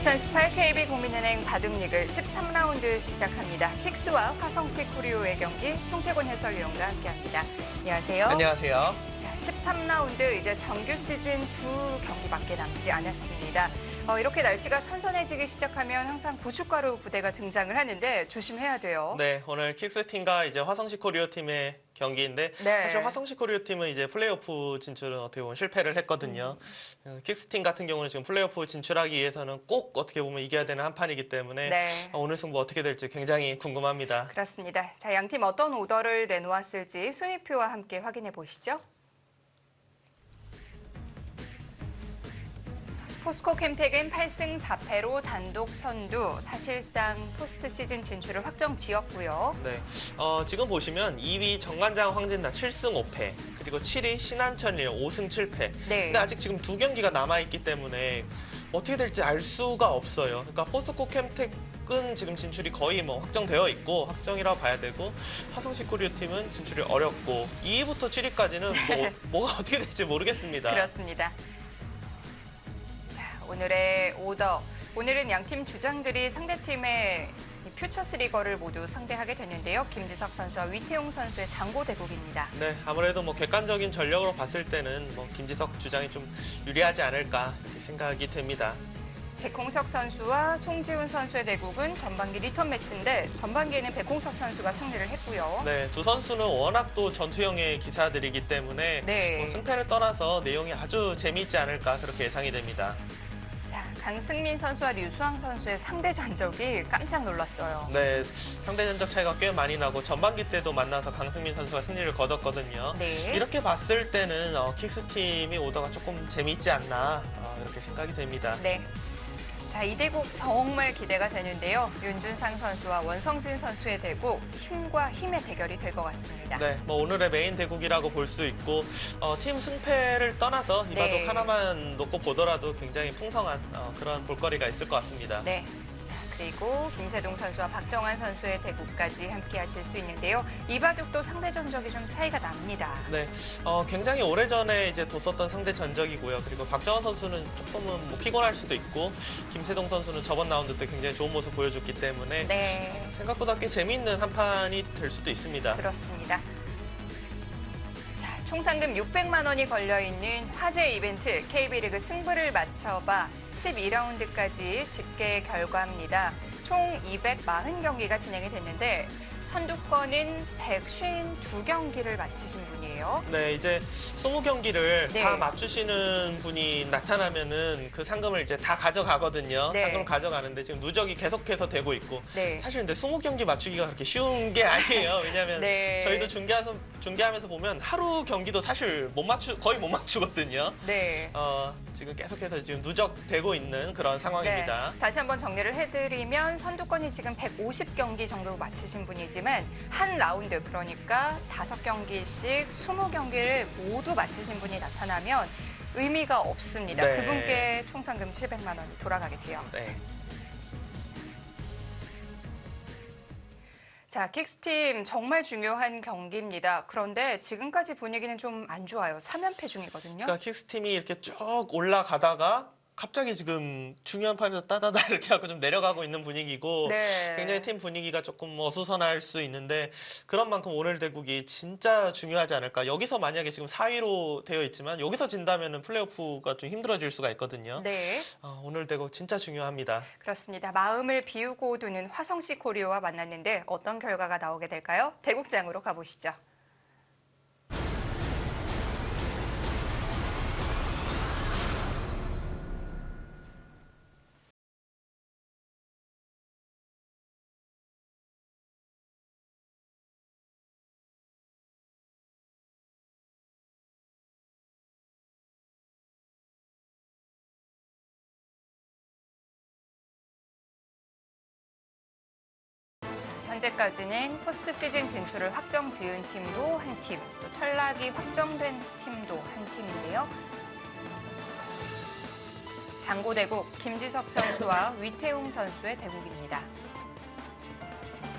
2018 KB 국민은행 바둑리그 13라운드 시작합니다. 킥스와 화성시 코리오의 경기 송태곤 해설위원과 함께합니다. 안녕하세요. 안녕하세요. 자, 13라운드 이제 정규 시즌 2경기밖에 남지 않았습니다. 이렇게 날씨가 선선해지기 시작하면 항상 고춧가루 부대가 등장을 하는데 조심해야 돼요. 네, 오늘 킥스팀과 이제 화성시 코리오 팀의 경기인데 네. 사실 화성시 코리오 팀은 이제 플레이오프 진출은 어떻게 보면 실패를 했거든요. 킥스팀 같은 경우는 지금 플레이오프 진출하기 위해서는 꼭 어떻게 보면 이겨야 되는 한 판이기 때문에 네. 오늘 승부 어떻게 될지 굉장히 궁금합니다. 그렇습니다. 자, 양팀 어떤 오더를 내놓았을지 순위표와 함께 확인해 보시죠. 포스코 캠텍은 8승 4패로 단독 선두, 사실상 포스트 시즌 진출을 확정 지었고요. 네, 지금 보시면 2위 정관장 황진나 7승 5패, 그리고 7위 신한천일 5승 7패. 네. 근데 아직 지금 2경기가 남아있기 때문에 어떻게 될지 알 수가 없어요. 그러니까 포스코 캠텍은 지금 진출이 거의 뭐 확정되어 있고 확정이라고 봐야 되고 화성시 코리오 팀은 진출이 어렵고 2위부터 7위까지는 뭐가 어떻게 될지 모르겠습니다. 그렇습니다. 오늘의 오더. 오늘은 양팀 주장들이 상대팀의 퓨처스 리거를 모두 상대하게 됐는데요. 김지석 선수와 위태용 선수의 장고 대국입니다. 네, 아무래도 뭐 객관적인 전력으로 봤을 때는 뭐 김지석 주장이 좀 유리하지 않을까 이렇게 생각이 됩니다. 백홍석 선수와 송지훈 선수의 대국은 전반기 리턴 매치인데 전반기에는 백홍석 선수가 승리를 했고요. 네, 두 선수는 워낙 또 전투형의 기사들이기 때문에 네. 뭐 승패를 떠나서 내용이 아주 재미있지 않을까 그렇게 예상이 됩니다. 자, 강승민 선수와 류수왕 선수의 상대 전적이 깜짝 놀랐어요. 네, 상대 전적 차이가 꽤 많이 나고 전반기 때도 만나서 강승민 선수가 승리를 거뒀거든요. 네. 이렇게 봤을 때는 킥스팀이 오더가 조금 재미있지 않나 이렇게 생각이 됩니다. 네. 자, 이 대국 정말 기대가 되는데요. 윤준상 선수와 원성진 선수의 대국, 힘과 힘의 대결이 될 것 같습니다. 네, 뭐 오늘의 메인 대국이라고 볼 수 있고 팀 승패를 떠나서 이 바둑 네. 하나만 놓고 보더라도 굉장히 풍성한 그런 볼거리가 있을 것 같습니다. 네. 자, 그리고 김세동 선수와 박정환 선수의 대국까지 함께 하실 수 있는데요. 이 바둑도 상대 전적이 좀 차이가 납니다. 네, 굉장히 오래전에 이제 뒀었던 상대 전적이고요. 그리고 박정환 선수는 조금은 뭐 피곤할 수도 있고 김세동 선수는 저번 라운드 때 굉장히 좋은 모습 보여줬기 때문에 네. 생각보다 꽤 재미있는 한 판이 될 수도 있습니다. 그렇습니다. 자, 총 상금 600만 원이 걸려있는 화제 이벤트 KB리그 승부를 맞춰봐 12라운드까지 집계 결과입니다. 총 240경기가 진행이 됐는데 선두권은 152경기를 마치신 분이에요. 네, 이제 20경기를 네. 다 맞추시는 분이 나타나면은 그 상금을 이제 다 가져가거든요. 네. 상금 가져가는데 지금 누적이 계속해서 되고 있고 네. 사실 근데 20경기 맞추기가 그렇게 쉬운 게 아니에요. 왜냐하면 네. 저희도 중계하면서 보면 하루 경기도 사실 거의 못 맞추거든요. 네. 지금 계속해서 지금 누적되고 있는 그런 상황입니다. 네. 다시 한번 정리를 해드리면 선두권이 지금 150경기 정도 맞추신 분이지만 한 라운드 그러니까 5경기씩 20경기를 모두 맞추신 분이 나타나면 의미가 없습니다. 네. 그분께 총 상금 700만 원이 돌아가게 돼요. 네. 자, 킥스팀 정말 중요한 경기입니다. 그런데 지금까지 분위기는 좀 안 좋아요. 3연패 중이거든요. 그러니까 킥스팀이 이렇게 쭉 올라가다가 갑자기 지금 중요한 판에서 따다다 이렇게 하고 좀 내려가고 있는 분위기고 네. 굉장히 팀 분위기가 조금 어수선할 수 있는데 그런 만큼 오늘 대국이 진짜 중요하지 않을까. 여기서 만약에 지금 4위로 되어 있지만 여기서 진다면 플레이오프가 좀 힘들어질 수가 있거든요. 네, 오늘 대국 진짜 중요합니다. 그렇습니다. 마음을 비우고 두는 화성시 코리오와 만났는데 어떤 결과가 나오게 될까요? 대국장으로 가보시죠. 현재까지는 포스트 시즌 진출을 확정 지은 팀도 한 팀, 또 탈락이 확정된 팀도 한 팀인데요. 장고대국 김지석 선수와 위태웅 선수의 대국입니다.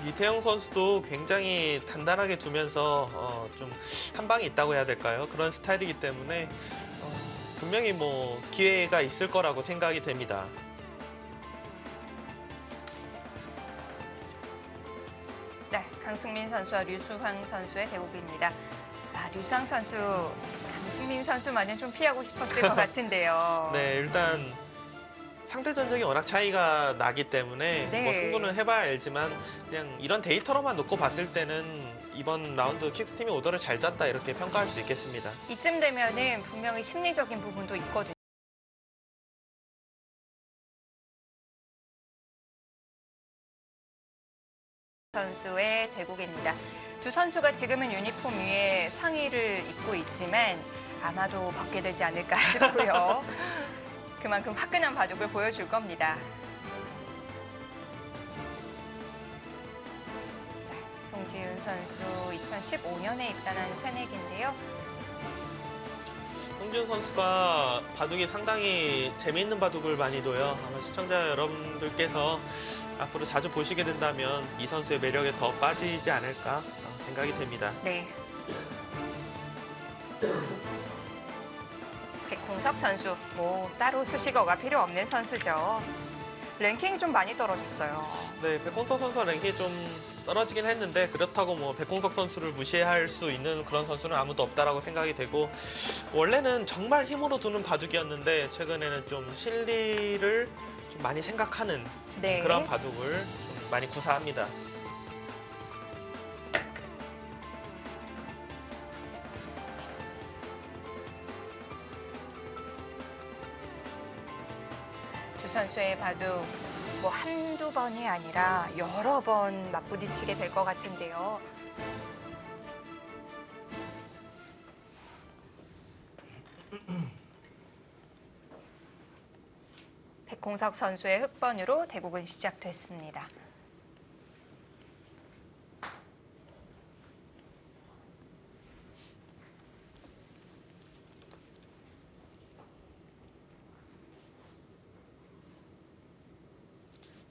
이태영 선수도 굉장히 단단하게 두면서 좀 한 방이 있다고 해야 될까요? 그런 스타일이기 때문에 분명히 뭐 기회가 있을 거라고 생각이 됩니다. 강승민 선수와 류수황 선수의 대국입니다. 아, 류수황 선수, 강승민 선수만은 좀 피하고 싶었을 것 같은데요. 네, 일단 상대 전적이 워낙 차이가 나기 때문에 네. 뭐 승부는 해봐야 알지만 그냥 이런 데이터로만 놓고 봤을 때는 이번 라운드 킥스팀이 오더를 잘 짰다 이렇게 평가할 수 있겠습니다. 이쯤 되면은 분명히 심리적인 부분도 있거든요. 선수의 대국입니다. 두 선수가 지금은 유니폼 위에 상의를 입고 있지만 아마도 벗게 되지 않을까 싶고요. 그만큼 화끈한 바둑을 보여줄 겁니다. 송지윤 선수 2015년에 입단한 새내기인데요. 송지훈 선수가 바둑이 상당히 재미있는 바둑을 많이 둬요. 아마 시청자 여러분들께서 앞으로 자주 보시게 된다면 이 선수의 매력에 더 빠지지 않을까 생각이 됩니다. 네. 백홍석 선수, 뭐 따로 수식어가 필요 없는 선수죠. 랭킹이 좀 많이 떨어졌어요. 네, 백홍석 선수 랭킹이 좀 떨어지긴 했는데 그렇다고 뭐 백홍석 선수를 무시할 수 있는 그런 선수는 아무도 없다라고 생각이 되고 원래는 정말 힘으로 두는 바둑이었는데 최근에는 좀 실리를 좀 많이 생각하는 네. 그런 바둑을 좀 많이 구사합니다. 두 선수의 바둑 뭐 한두 번이 아니라 여러 번 맞부딪히게 될 것 같은데요. 백홍석 선수의 흑번으로 대국은 시작됐습니다.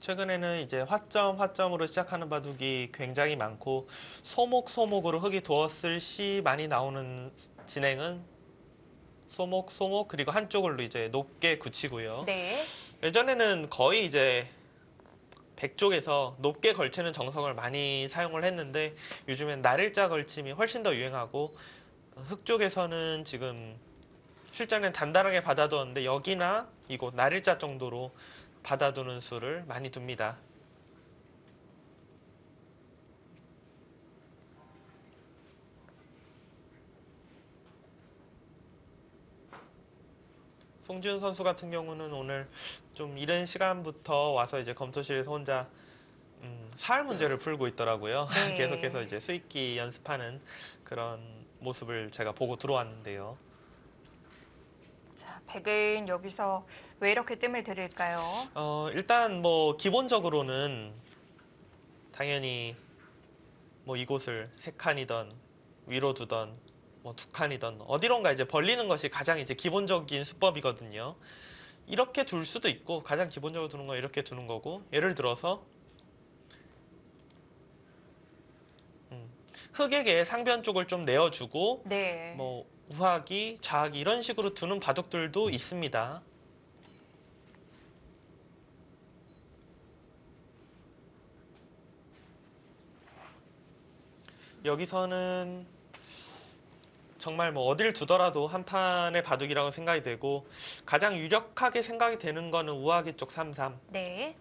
최근에는 이제 화점으로 시작하는 바둑이 굉장히 많고 소목으로 흙이 두었을 시 많이 나오는 진행은 소목 그리고 한쪽으로 이제 높게 굳히고요. 네. 예전에는 거의 이제 백쪽에서 높게 걸치는 정석을 많이 사용을 했는데 요즘엔 날일자 걸침이 훨씬 더 유행하고 흙 쪽에서는 지금 실전엔 단단하게 받아두었는데 여기나 이곳 날일자 정도로 받아두는 수를 많이 둡니다. 송지훈 선수 같은 경우는 오늘 좀 이른 시간부터 와서 이제 검토실에서 혼자 사활 문제를 풀고 있더라고요. 네. 계속해서 이제 수익기 연습하는 그런 모습을 제가 보고 들어왔는데요. 자, 백은 여기서 왜 이렇게 뜸을 들일까요? 일단 뭐 기본적으로는 당연히 뭐 이곳을 세 칸이던 위로 두던 뭐 두 칸이던 어디론가 이제 벌리는 것이 가장 이제 기본적인 수법이거든요. 이렇게 둘 수도 있고 가장 기본적으로 두는 건 이렇게 두는 거고 예를 들어서 흙에게 상변 쪽을 좀 내어주고 네. 뭐 우하기, 좌하기 이런 식으로 두는 바둑들도 있습니다. 여기서는 정말 뭐 어딜 두더라도 한 판의 바둑이라고 생각이 되고 가장 유력하게 생각이 되는 거는 우하기 쪽 3-3. 네.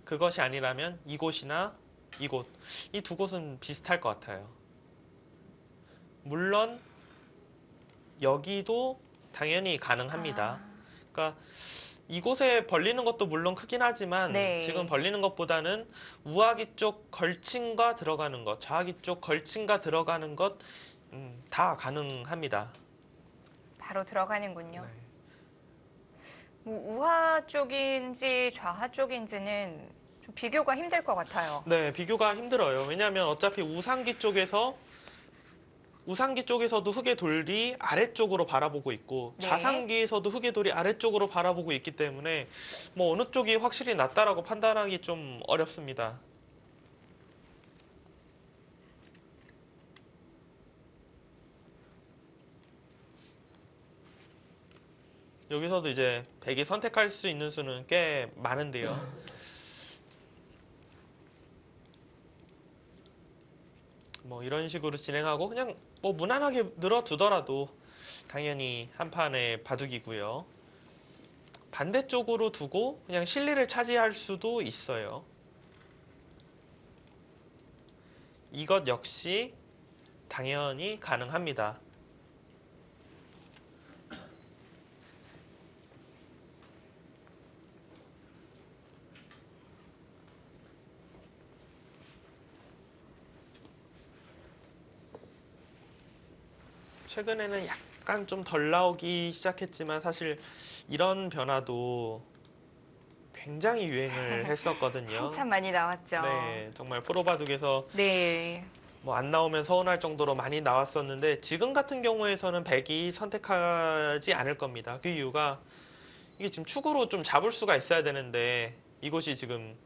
그것이 아니라면 이곳이나 이곳. 이 두 곳은 비슷할 것 같아요. 물론 여기도 당연히 가능합니다. 그러니까 이곳에 벌리는 것도 물론 크긴 하지만 네. 지금 벌리는 것보다는 우하기 쪽 걸침과 들어가는 것, 좌하기 쪽 걸침과 들어가는 것 다 가능합니다. 바로 들어가는군요. 네. 뭐 우하 쪽인지 좌하 쪽인지는 좀 비교가 힘들 것 같아요. 네, 비교가 힘들어요. 왜냐하면 어차피 우상기 쪽에서도 흙의 돌이 아래쪽으로 바라보고 있고 네. 좌상기에서도 흙의 돌이 아래쪽으로 바라보고 있기 때문에 뭐 어느 쪽이 확실히 낫다라고 판단하기 좀 어렵습니다. 여기서도 이제 백이 선택할 수 있는 수는 꽤 많은데요. 뭐 이런 식으로 진행하고 그냥 뭐 무난하게 늘어두더라도 당연히 한 판의 바둑이고요. 반대쪽으로 두고 그냥 실리를 차지할 수도 있어요. 이것 역시 당연히 가능합니다. 최근에는 약간 좀 덜 나오기 시작했지만 사실 이런 변화도 굉장히 유행을 했었거든요. 한참 많이 나왔죠. 네, 정말 프로바둑에서 네. 뭐 안 나오면 서운할 정도로 많이 나왔었는데 지금 같은 경우에서는 백이 선택하지 않을 겁니다. 그 이유가 이게 지금 축으로 좀 잡을 수가 있어야 되는데 이곳이 지금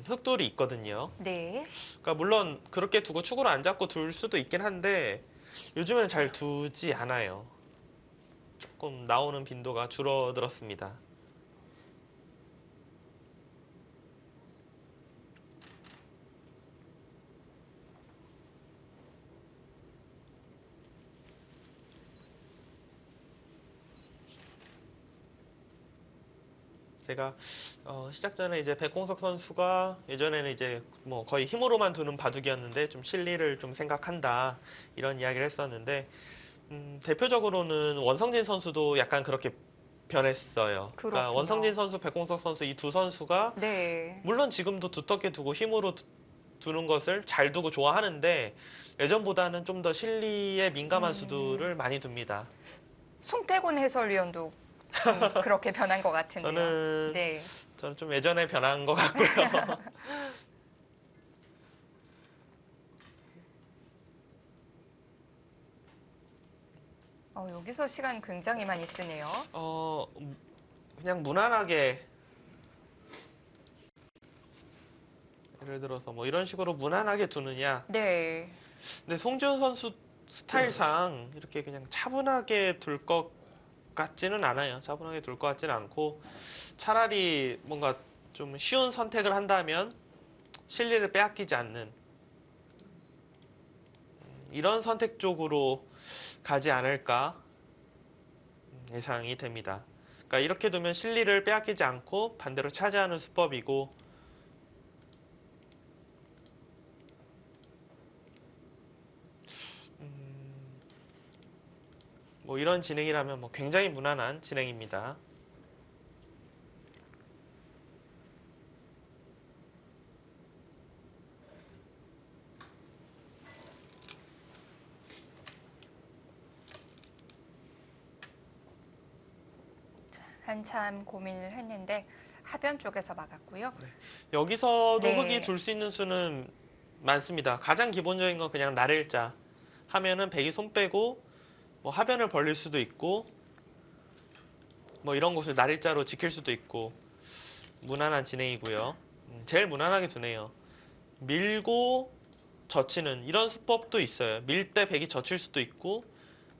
흑돌이 있거든요. 네. 그러니까 물론 그렇게 두고 축으로 안 잡고 둘 수도 있긴 한데 요즘은 잘 두지 않아요. 조금 나오는 빈도가 줄어들었습니다. 제가 시작 전에 이제 백공석 선수가 예전에는 이제 뭐 거의 힘으로만 두는 바둑이었는데 좀 실리를 좀 생각한다 이런 이야기를 했었는데 대표적으로는 원성진 선수도 약간 그렇게 변했어요. 그러니까 그렇군요. 원성진 선수, 백공석 선수 이 두 선수가 네. 물론 지금도 두텁게 두고 힘으로 두는 것을 잘 두고 좋아하는데 예전보다는 좀 더 실리에 민감한 수들을 많이 둡니다. 송태곤 해설위원도 좀 그렇게 변한 것 같은데요. 저는 네. 저는 좀 예전에 변한 것 같고요. 여기서 시간 굉장히 많이 쓰네요. 그냥 무난하게 예를 들어서 뭐 이런 식으로 무난하게 두느냐. 네. 근데 송지훈 선수 스타일상 이렇게 그냥 차분하게 둘 것 같지는 않아요. 차분하게 둘 것 같지는 않고 차라리 뭔가 좀 쉬운 선택을 한다면 실리를 빼앗기지 않는 이런 선택 쪽으로 가지 않을까 예상이 됩니다. 그러니까 이렇게 두면 실리를 빼앗기지 않고 반대로 차지하는 수법이고 뭐 이런 진행이라면 뭐 굉장히 무난한 진행입니다. 한참 고민을 했는데 하변 쪽에서 막았고요. 여기서도 네. 흑이 둘 수 있는 수는 많습니다. 가장 기본적인 건 그냥 날일자 하면은 백이 손 빼고 뭐 하변을 벌릴 수도 있고 뭐 이런 곳을 날일자로 지킬 수도 있고 무난한 진행이고요. 제일 무난하게 두네요. 밀고 젖히는 이런 수법도 있어요. 밀 때 백이 젖힐 수도 있고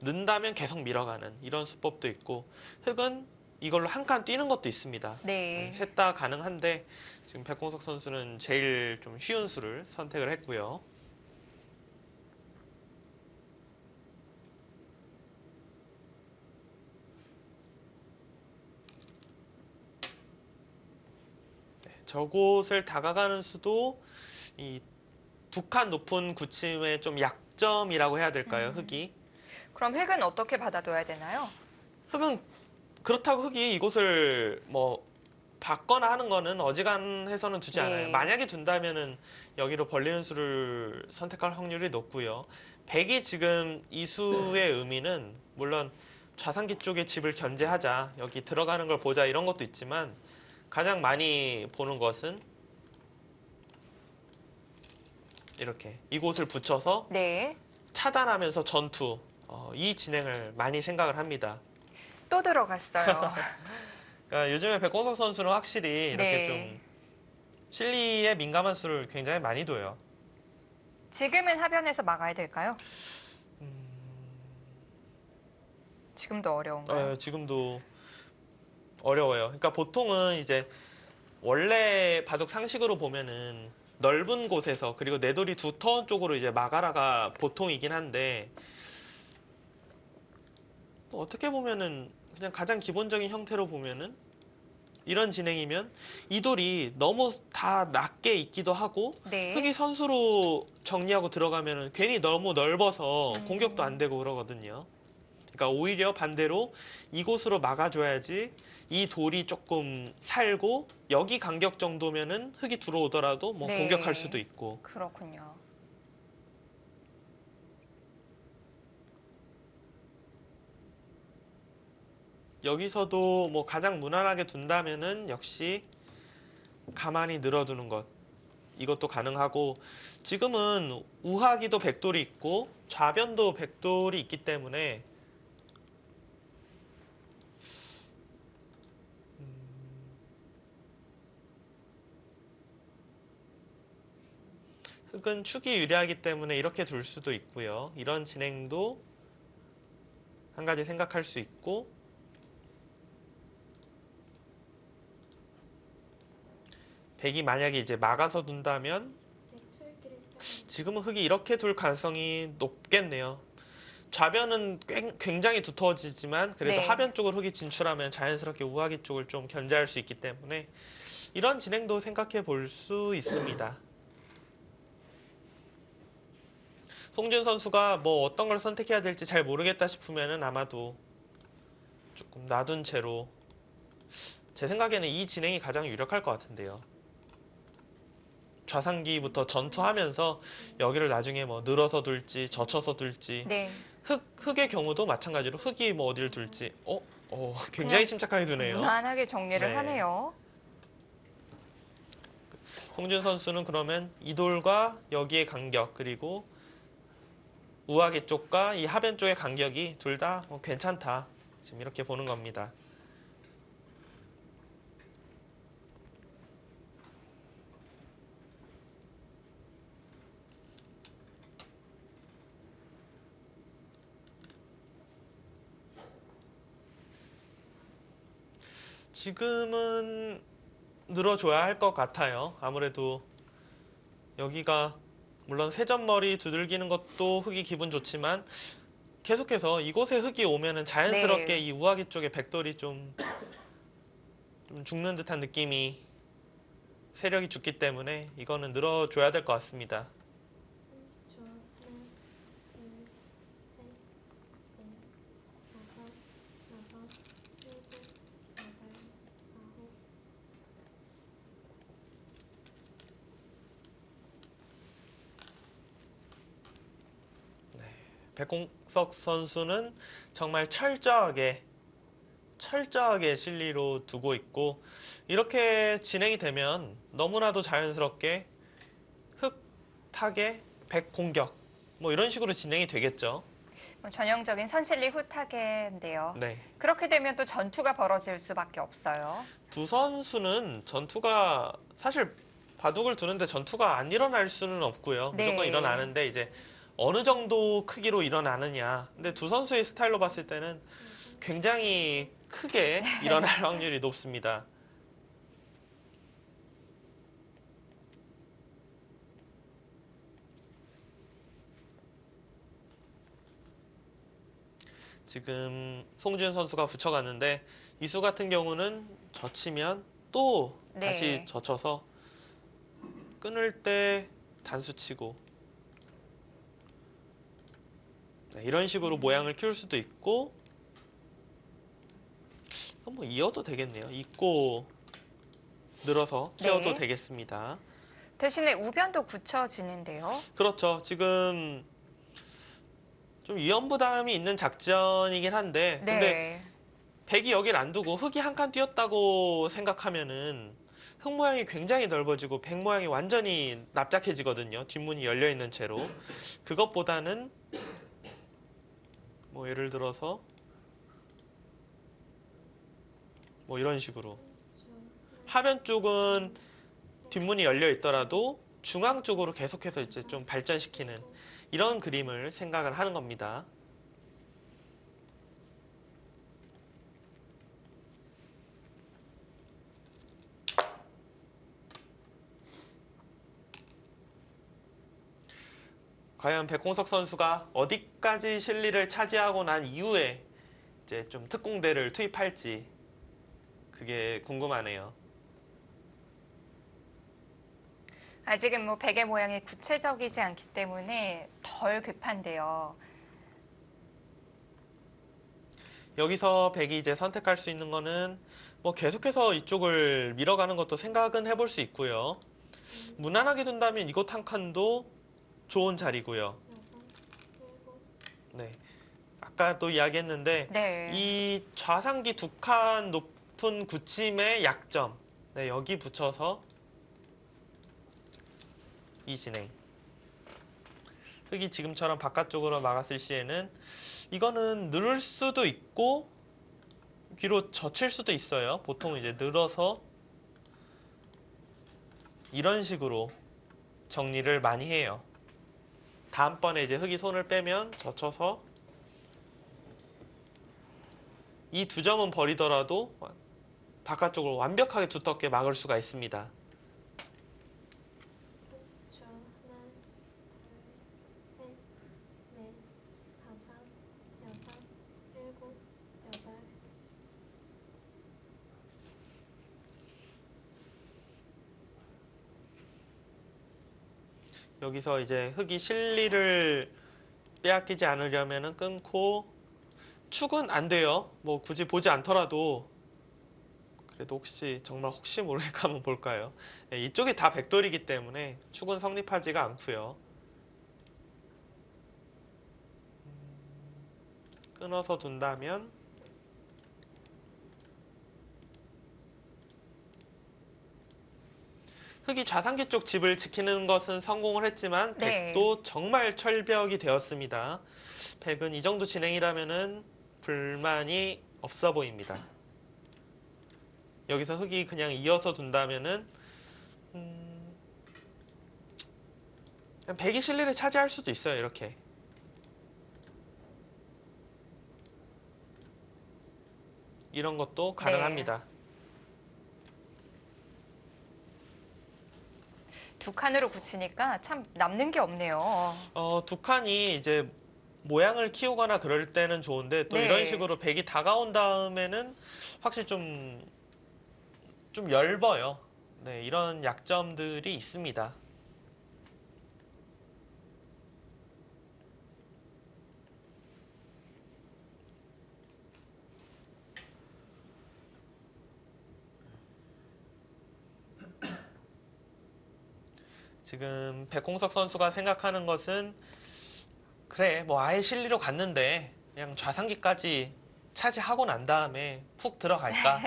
는다면 계속 밀어가는 이런 수법도 있고 흑은 이걸로 한 칸 뛰는 것도 있습니다. 네. 셋 다 가능한데 지금 백공석 선수는 제일 좀 쉬운 수를 선택을 했고요. 저곳을 다가가는 수도 이 두 칸 높은 굳힘의 좀 약점이라고 해야 될까요, 흑이? 그럼 획은 어떻게 받아둬야 되나요? 흑은 그렇다고 흑이 이곳을 뭐 받거나 하는 거는 어지간해서는 두지 네. 않아요. 만약에 둔다면은 여기로 벌리는 수를 선택할 확률이 높고요. 백이 지금 이 수의 의미는 물론 좌상기 쪽에 집을 견제하자, 여기 들어가는 걸 보자 이런 것도 있지만 가장 많이 보는 것은 이렇게 이곳을 붙여서 네. 차단하면서 전투 이 진행을 많이 생각을 합니다. 또 들어갔어요. 그러니까 요즘에 백공석 선수는 확실히 이렇게 네. 좀 실리에 민감한 수를 굉장히 많이 둬요. 지금은 하변에서 막아야 될까요? 지금도 어려운가요? 지금도 어려워요. 그러니까 보통은 이제 원래 바둑 상식으로 보면은 넓은 곳에서 그리고 내돌이 두터운 쪽으로 이제 막아라가 보통이긴 한데 또 어떻게 보면은 그냥 가장 기본적인 형태로 보면은 이런 진행이면 이 돌이 너무 다 낮게 있기도 하고 네. 흙이 선수로 정리하고 들어가면은 괜히 너무 넓어서 공격도 안 되고 그러거든요. 그러니까 오히려 반대로 이곳으로 막아줘야지 이 돌이 조금 살고 여기 간격 정도면은 흙이 들어오더라도 뭐 네. 공격할 수도 있고. 그렇군요. 여기서도 뭐 가장 무난하게 둔다면은 역시 가만히 늘어두는 것. 이것도 가능하고 지금은 우하기도 백돌이 있고 좌변도 백돌이 있기 때문에 흙은 축이 유리하기 때문에 이렇게 둘 수도 있고요. 이런 진행도 한 가지 생각할 수 있고 백이 만약에 이제 막아서 둔다면 지금은 흙이 이렇게 둘 가능성이 높겠네요. 좌변은 굉장히 두터워지지만 그래도 네. 하변 쪽으로 흙이 진출하면 자연스럽게 우하기 쪽을 좀 견제할 수 있기 때문에 이런 진행도 생각해 볼 수 있습니다. 송준 선수가 뭐 어떤 걸 선택해야 될지 잘 모르겠다 싶으면은 아마도 조금 놔둔 채로 제 생각에는 이 진행이 가장 유력할 것 같은데요. 좌상기부터 전투하면서 여기를 나중에 뭐 늘어서 둘지 젖혀서 둘지 네. 흙의 경우도 마찬가지로 흙이 뭐 어디를 둘지 굉장히 그냥 침착하게 두네요. 무난하게 정리를 네. 하네요. 송준 선수는 그러면 이 돌과 여기의 간격 그리고 우하기 쪽과 이 하변 쪽의 간격이 둘 다 괜찮다. 지금 이렇게 보는 겁니다. 지금은 늘어줘야 할 것 같아요. 아무래도 여기가 물론 세점머리 두들기는 것도 흙이 기분 좋지만 계속해서 이곳에 흙이 오면은 자연스럽게 네. 이 우하기 쪽에 백돌이 좀 죽는 듯한 느낌이 세력이 죽기 때문에 이거는 늘어줘야 될 것 같습니다. 백공석 선수는 정말 철저하게 실리로 두고 있고 이렇게 진행이 되면 너무나도 자연스럽게 흙 타겟 백 공격 뭐 이런 식으로 진행이 되겠죠. 뭐 전형적인 선실리 후타게인데요. 네. 그렇게 되면 또 전투가 벌어질 수밖에 없어요. 두 선수는 전투가 사실 바둑을 두는데 전투가 안 일어날 수는 없고요. 네. 무조건 일어나는데 이제 어느 정도 크기로 일어나느냐. 근데 두 선수의 스타일로 봤을 때는 굉장히 크게 일어날 확률이 높습니다. 지금 송지은 선수가 붙여갔는데 이수 같은 경우는 젖히면 또 네. 다시 젖혀서 끊을 때 단수 치고 이런 식으로 모양을 키울 수도 있고 이건 뭐 이어도 되겠네요. 잇고 늘어서 키워도 네. 되겠습니다. 대신에 우변도 굳혀지는데요. 그렇죠. 지금 좀 위험 부담이 있는 작전이긴 한데 근데 네. 백이 여길 안 두고 흙이 한 칸 띄었다고 생각하면은 흙 모양이 굉장히 넓어지고 백 모양이 완전히 납작해지거든요. 뒷문이 열려 있는 채로. 그것보다는 뭐 예를 들어서 뭐 이런 식으로 하변 쪽은 뒷문이 열려 있더라도 중앙 쪽으로 계속해서 이제 좀 발전시키는 이런 그림을 생각을 하는 겁니다. 과연 백홍석 선수가 어디까지 실리를 차지하고 난 이후에 이제 좀 특공대를 투입할지 그게 궁금하네요. 아직은 뭐 백의 모양이 구체적이지 않기 때문에 덜 급한데요. 여기서 백이 이제 선택할 수 있는 거는 뭐 계속해서 이쪽을 밀어가는 것도 생각은 해볼 수 있고요. 무난하게 둔다면 이곳 한 칸도 좋은 자리고요. 네, 아까도 이야기했는데 네. 이 좌상기 두 칸 높은 굳힘의 약점, 네, 여기 붙여서 이 진행. 흙이 지금처럼 바깥쪽으로 막았을 시에는 이거는 늘을 수도 있고 뒤로 젖힐 수도 있어요. 보통 이제 늘어서 이런 식으로 정리를 많이 해요. 다음번에 이제 흙이 손을 빼면 젖혀서 이 두 점은 버리더라도 바깥쪽으로 완벽하게 두텁게 막을 수가 있습니다. 그렇죠. 하나, 둘, 셋, 넷, 다섯, 여섯, 일곱, 여덟. 여기서 이제 흙이 실리를 빼앗기지 않으려면 끊고 축은 안 돼요. 뭐 굳이 보지 않더라도 그래도 정말 혹시 모르니까 한번 볼까요? 네, 이쪽이 다 백돌이기 때문에 축은 성립하지가 않고요. 끊어서 둔다면 흙이 좌상기 쪽 집을 지키는 것은 성공을 했지만 네. 백도 정말 철벽이 되었습니다. 백은 이 정도 진행이라면은 불만이 없어 보입니다. 여기서 흙이 그냥 이어서 둔다면은 그냥 백이 실리를 차지할 수도 있어요. 이렇게. 이런 것도 가능합니다. 두 칸으로 굳히니까 참 남는 게 없네요. 두 칸이 이제 모양을 키우거나 그럴 때는 좋은데 또 네. 이런 식으로 백이 다가온 다음에는 확실히 좀 얇아요. 네, 이런 약점들이 있습니다. 지금 백홍석 선수가 생각하는 것은 그래 뭐 아예 실리로 갔는데 그냥 좌상기까지 차지하고 난 다음에 푹 들어갈까?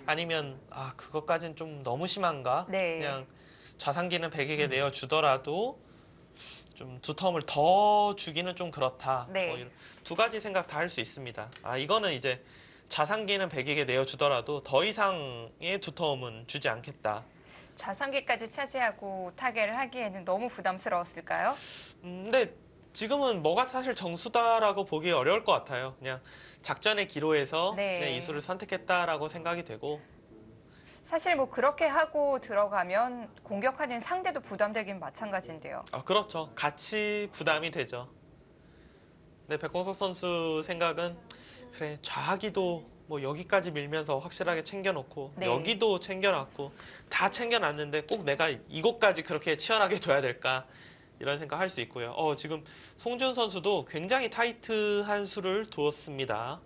아니면 그것까진 좀 너무 심한가? 네. 그냥 좌상기는 백에게 내어주더라도 좀 두텀을 더 주기는 좀 그렇다. 네. 뭐 이런 두 가지 생각 다 할 수 있습니다. 이거는 이제 좌상기는 백에게 내어주더라도 더 이상의 두텀은 주지 않겠다. 좌상기까지 차지하고 타겟을 하기에는 너무 부담스러웠을까요? 근데 지금은 뭐가 사실 정수다라고 보기 어려울 것 같아요. 그냥 작전의 기로에서 네. 그냥 이 수를 선택했다라고 생각이 되고 사실 뭐 그렇게 하고 들어가면 공격하는 상대도 부담되긴 마찬가지인데요. 그렇죠. 같이 부담이 되죠. 근데 백홍석 선수 생각은 그래 좌하기도 뭐 여기까지 밀면서 확실하게 챙겨놓고 네. 여기도 챙겨놨고 다 챙겨놨는데 꼭 내가 이곳까지 그렇게 치열하게 둬야 될까 이런 생각 할 수 있고요. 지금 송준 선수도 굉장히 타이트한 수를 두었습니다.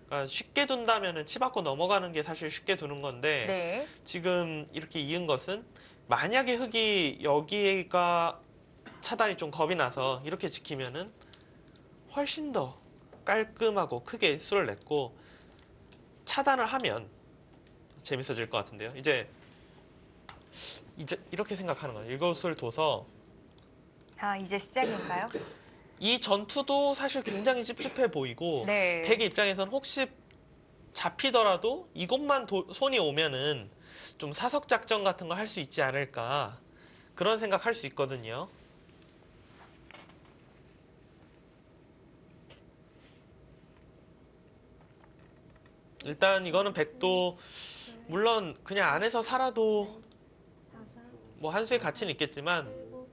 그러니까 쉽게 둔다면은 치받고 넘어가는 게 사실 쉽게 두는 건데 네. 지금 이렇게 이은 것은 만약에 흙이 여기가 차단이 좀 겁이 나서 이렇게 지키면은 훨씬 더 깔끔하고 크게 수를 냈고 차단을 하면 재밌어질 것 같은데요. 이제 이렇게 생각하는 거예요. 이것을 둬서 이제 시작인가요? 이 전투도 사실 굉장히 찝찝해 보이고 네. 백의 입장에서는 혹시 잡히더라도 이것만 손이 오면은 좀 사석 작전 같은 거 할 수 있지 않을까 그런 생각할 수 있거든요. 일단 이거는 백도 물론 그냥 안에서 살아도 다섯, 뭐 한 수의 가치는 있겠지만 일곱,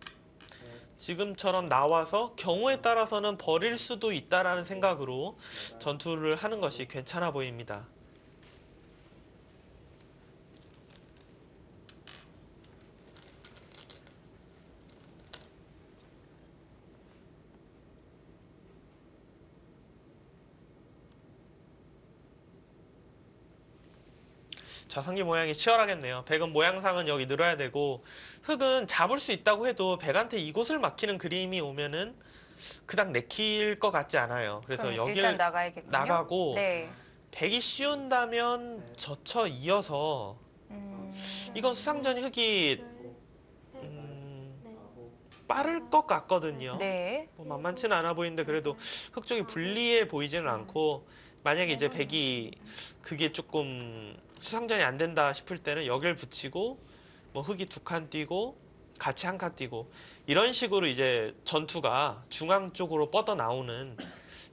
지금처럼 나와서 경우에 따라서는 버릴 수도 있다라는 생각으로 전투를 하는 것이 괜찮아 보입니다. 좌상기 모양이 치열하겠네요. 백은 모양상은 여기 늘어야 되고 흑은 잡을 수 있다고 해도 백한테 이곳을 막히는 그림이 오면은 그닥 내킬 것 같지 않아요. 그래서 그럼 여길 일단 나가야겠군요. 나가고 네. 백이 씌운다면 젖혀 이어서 이건 수상전이 흑이 둘, 셋, 넷, 빠를 것 같거든요. 네. 뭐 만만치는 않아 보이는데 그래도 흑 쪽이 불리해 보이지는 않고 만약에 이제 백이 그게 조금 수상전이 안 된다 싶을 때는 여길 붙이고 뭐 흑이 2칸 띄고 같이 1칸 띄고 이런 식으로 이제 전투가 중앙 쪽으로 뻗어 나오는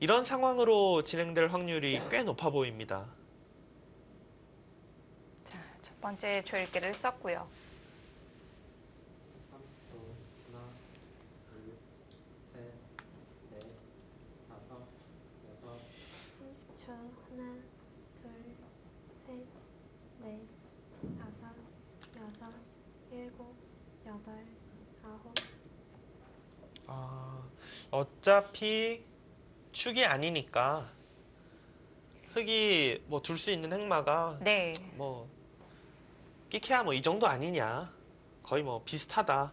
이런 상황으로 진행될 확률이 꽤 높아 보입니다. 자, 첫 번째 조일기를 썼고요. 30초. 하나, 둘, 셋, 넷, 다섯, 여섯, 30초. 하나, 둘, 셋, 넷, 다섯, 여섯, 일곱, 여덟, 아홉. 어차피 축이 아니니까 흑이 뭐 둘 수 있는 행마가 네. 뭐 끼케야 뭐 이 정도 아니냐, 거의 뭐 비슷하다.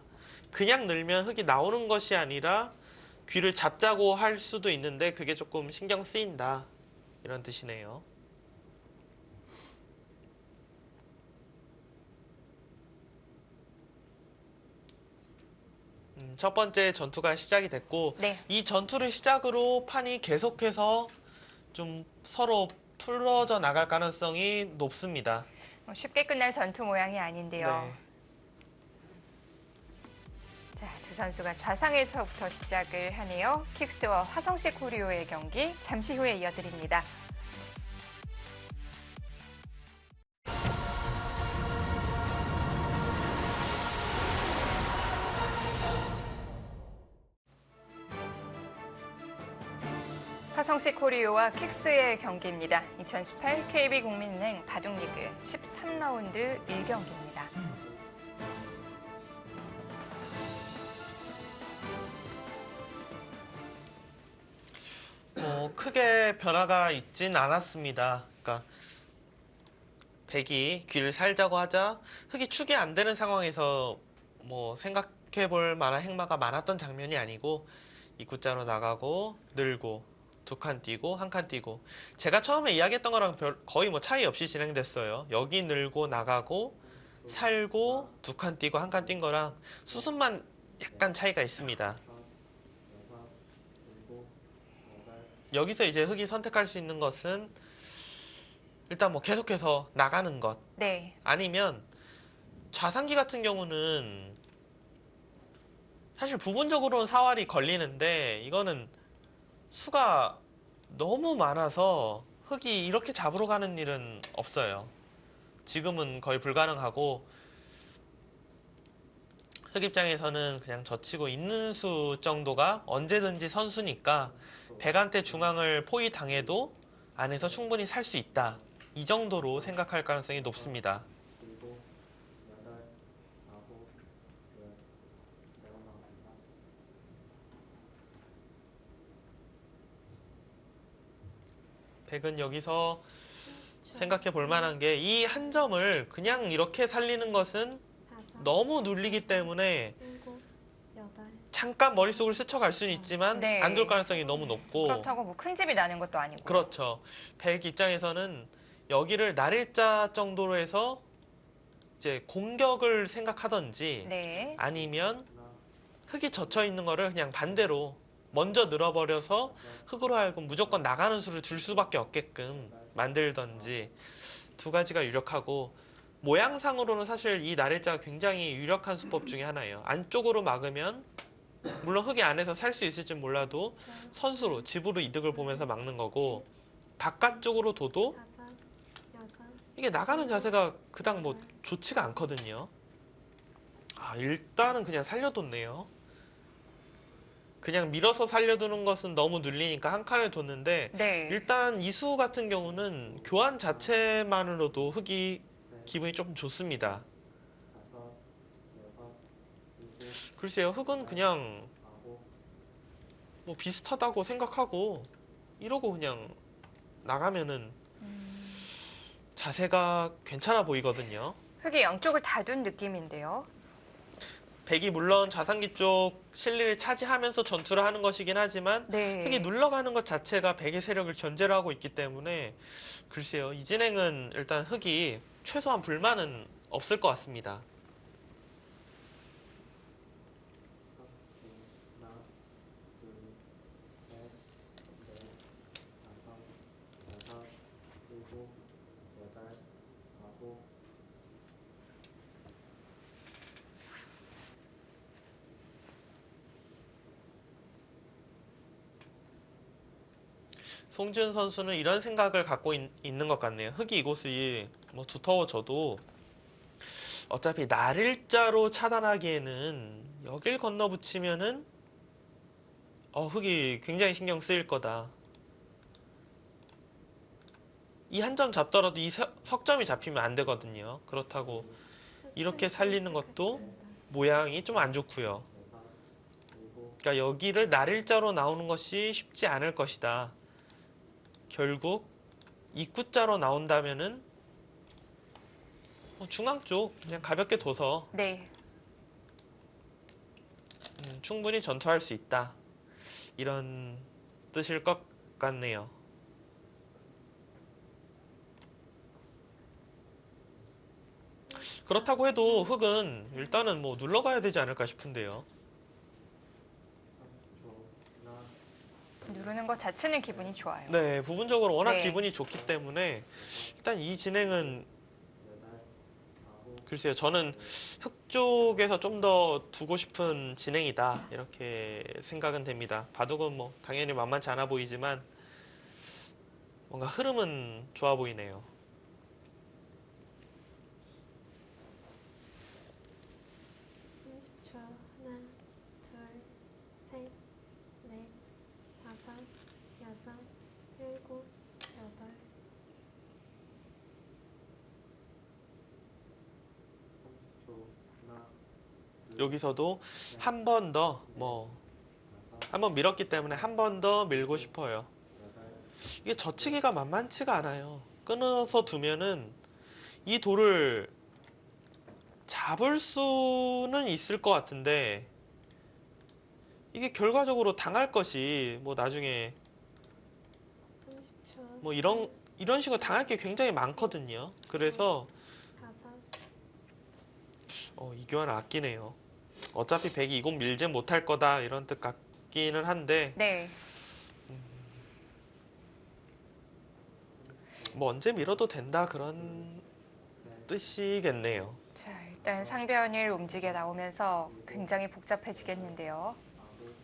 그냥 늘면 흑이 나오는 것이 아니라 귀를 잡자고 할 수도 있는데 그게 조금 신경 쓰인다, 이런 뜻이네요. 첫 번째 전투가 시작이 됐고 네. 이 전투를 시작으로 판이 계속해서 좀 서로 풀어져 나갈 가능성이 높습니다. 뭐 쉽게 끝날 전투 모양이 아닌데요. 네. 자, 두 선수가 좌상에서부터 시작을 하네요. 킥스와 화성시 코리오의 경기 잠시 후에 이어드립니다. 화성시 코리오와 킥스의 경기입니다. 2018 KB국민은행 바둑리그 13라운드 1경기입니다. 크게 변화가 있진 않았습니다. 그러니까 백이 귀를 살자고 하자 흑이 축이 안 되는 상황에서 뭐 생각해 볼 만한 행마가 많았던 장면이 아니고 입구자로 나가고 늘고 2칸 띄고 1칸 띄고 제가 처음에 이야기했던 거랑 거의 뭐 차이 없이 진행됐어요. 여기 늘고 나가고 살고 2칸 띄고 1칸 띈 거랑 수순만 약간 차이가 있습니다. 여섯, 일곱, 여덟, 여기서 이제 흑이 선택할 수 있는 것은 일단 뭐 계속해서 나가는 것, 네. 아니면 좌상기 같은 경우는 사실 부분적으로는 사활이 걸리는데 이거는 수가 너무 많아서 흑이 이렇게 잡으러 가는 일은 없어요. 지금은 거의 불가능하고 흑 입장에서는 그냥 젖히고 있는 수 정도가 언제든지 선수니까 백한테 중앙을 포위당해도 안에서 충분히 살 수 있다, 이 정도로 생각할 가능성이 높습니다. 일곱, 여덟, 아홉, 열, 네번 남았습니다. 백은 여기서 10초. 생각해 볼 만한 게 이 한 점을 그냥 이렇게 살리는 것은 다섯, 너무 눌리기 때문에 일곱, 여덟. 잠깐 머릿속을 스쳐갈 수는 있지만 네. 안 둘 가능성이 너무 높고, 그렇다고 뭐 큰 집이 나는 것도 아니고. 그렇죠. 백 입장에서는 여기를 날일자 정도로 해서 이제 공격을 생각하던지 네. 아니면 하나, 흑이 젖혀 있는 거를 그냥 반대로 먼저 늘어버려서 흑으로 하여금 무조건 나가는 수를 줄 수밖에 없게끔 만들던지, 두 가지가 유력하고, 모양상으로는 사실 이 날일자가 굉장히 유력한 수법 중에 하나예요. 안쪽으로 막으면 물론 흑이 안에서 살 수 있을지 몰라도 선수로 집으로 이득을 보면서 막는 거고, 바깥쪽으로 둬도 다섯, 여섯. 이게 나가는 자세가 그닥 뭐 좋지가 않거든요. 일단은 그냥 살려뒀네요. 그냥 밀어서 살려두는 것은 너무 눌리니까 한 칸을 뒀는데 네. 일단 이수 같은 경우는 교환 자체만으로도 흙이 셋, 기분이 좀 좋습니다. 다섯, 여섯, 일곱, 글쎄요, 흙은 그냥 아홉, 뭐 비슷하다고 생각하고 이러고 그냥 나가면은 자세가 괜찮아 보이거든요. 흙이 양쪽을 다 둔 느낌인데요. 백이 물론 자산기 쪽 실리를 차지하면서 전투를 하는 것이긴 하지만 네. 흙이 눌러가는 것 자체가 백의 세력을 견제를 하고 있기 때문에 글쎄요, 이 진행은 일단 흙이 최소한 불만은 없을 것 같습니다. 하나, 둘, 셋, 넷, 다섯, 여섯, 일곱, 여덟, 아홉, 송지은 선수는 이런 생각을 갖고 있는 것 같네요. 흙이 이곳이 뭐 두터워져도 어차피 날일자로 차단하기에는 여길 건너붙이면은 흙이 굉장히 신경 쓰일 거다. 이 한 점 잡더라도 이 석점이 잡히면 안 되거든요. 그렇다고 이렇게 살리는 것도 모양이 좀 안 좋고요. 여섯, 일곱, 그러니까 여기를 날일자로 나오는 것이 쉽지 않을 것이다. 결국 입구자로 나온다면은 중앙 쪽 그냥 가볍게 둬서 네. 충분히 전투할 수 있다. 이런 뜻일 것 같네요. 그렇다고 해도 흙은 일단은 뭐 눌러가야 되지 않을까 싶은데요. 30초, 하나, 누르는 것 자체는 기분이 좋아요. 네, 부분적으로 워낙 네. 기분이 좋기 때문에 일단 이 진행은 여덟, 아홉, 글쎄요, 저는 흙 쪽에서 좀 더 두고 싶은 진행이다 이렇게 생각은 됩니다. 바둑은 뭐 당연히 만만치 않아 보이지만 뭔가 흐름은 좋아 보이네요. 30초. 하나, 둘, 셋, 넷, 다섯, 여섯, 일곱, 여덟. 30초, 하나, 둘, 여기서도 셋, 한 번 더 다섯, 한 번 밀었기 때문에 한 번 더 밀고 싶어요. 여덟, 이게 젖히기가 만만치가 않아요. 끊어서 두면은 이 돌을 잡을 수는 있을 것 같은데 이게 결과적으로 당할 것이 뭐 나중에 30초. 뭐 이런 식으로 당할 게 굉장히 많거든요. 그래서 다섯, 이 교환을 아끼네요. 어차피 백이 이곳 밀지 못할 거다 이런 뜻 같기는 한데 네. 뭐 언제 밀어도 된다 그런 뜻이겠네요. 자, 일단 상변일 움직여 나오면서 굉장히 복잡해지겠는데요. 아홉,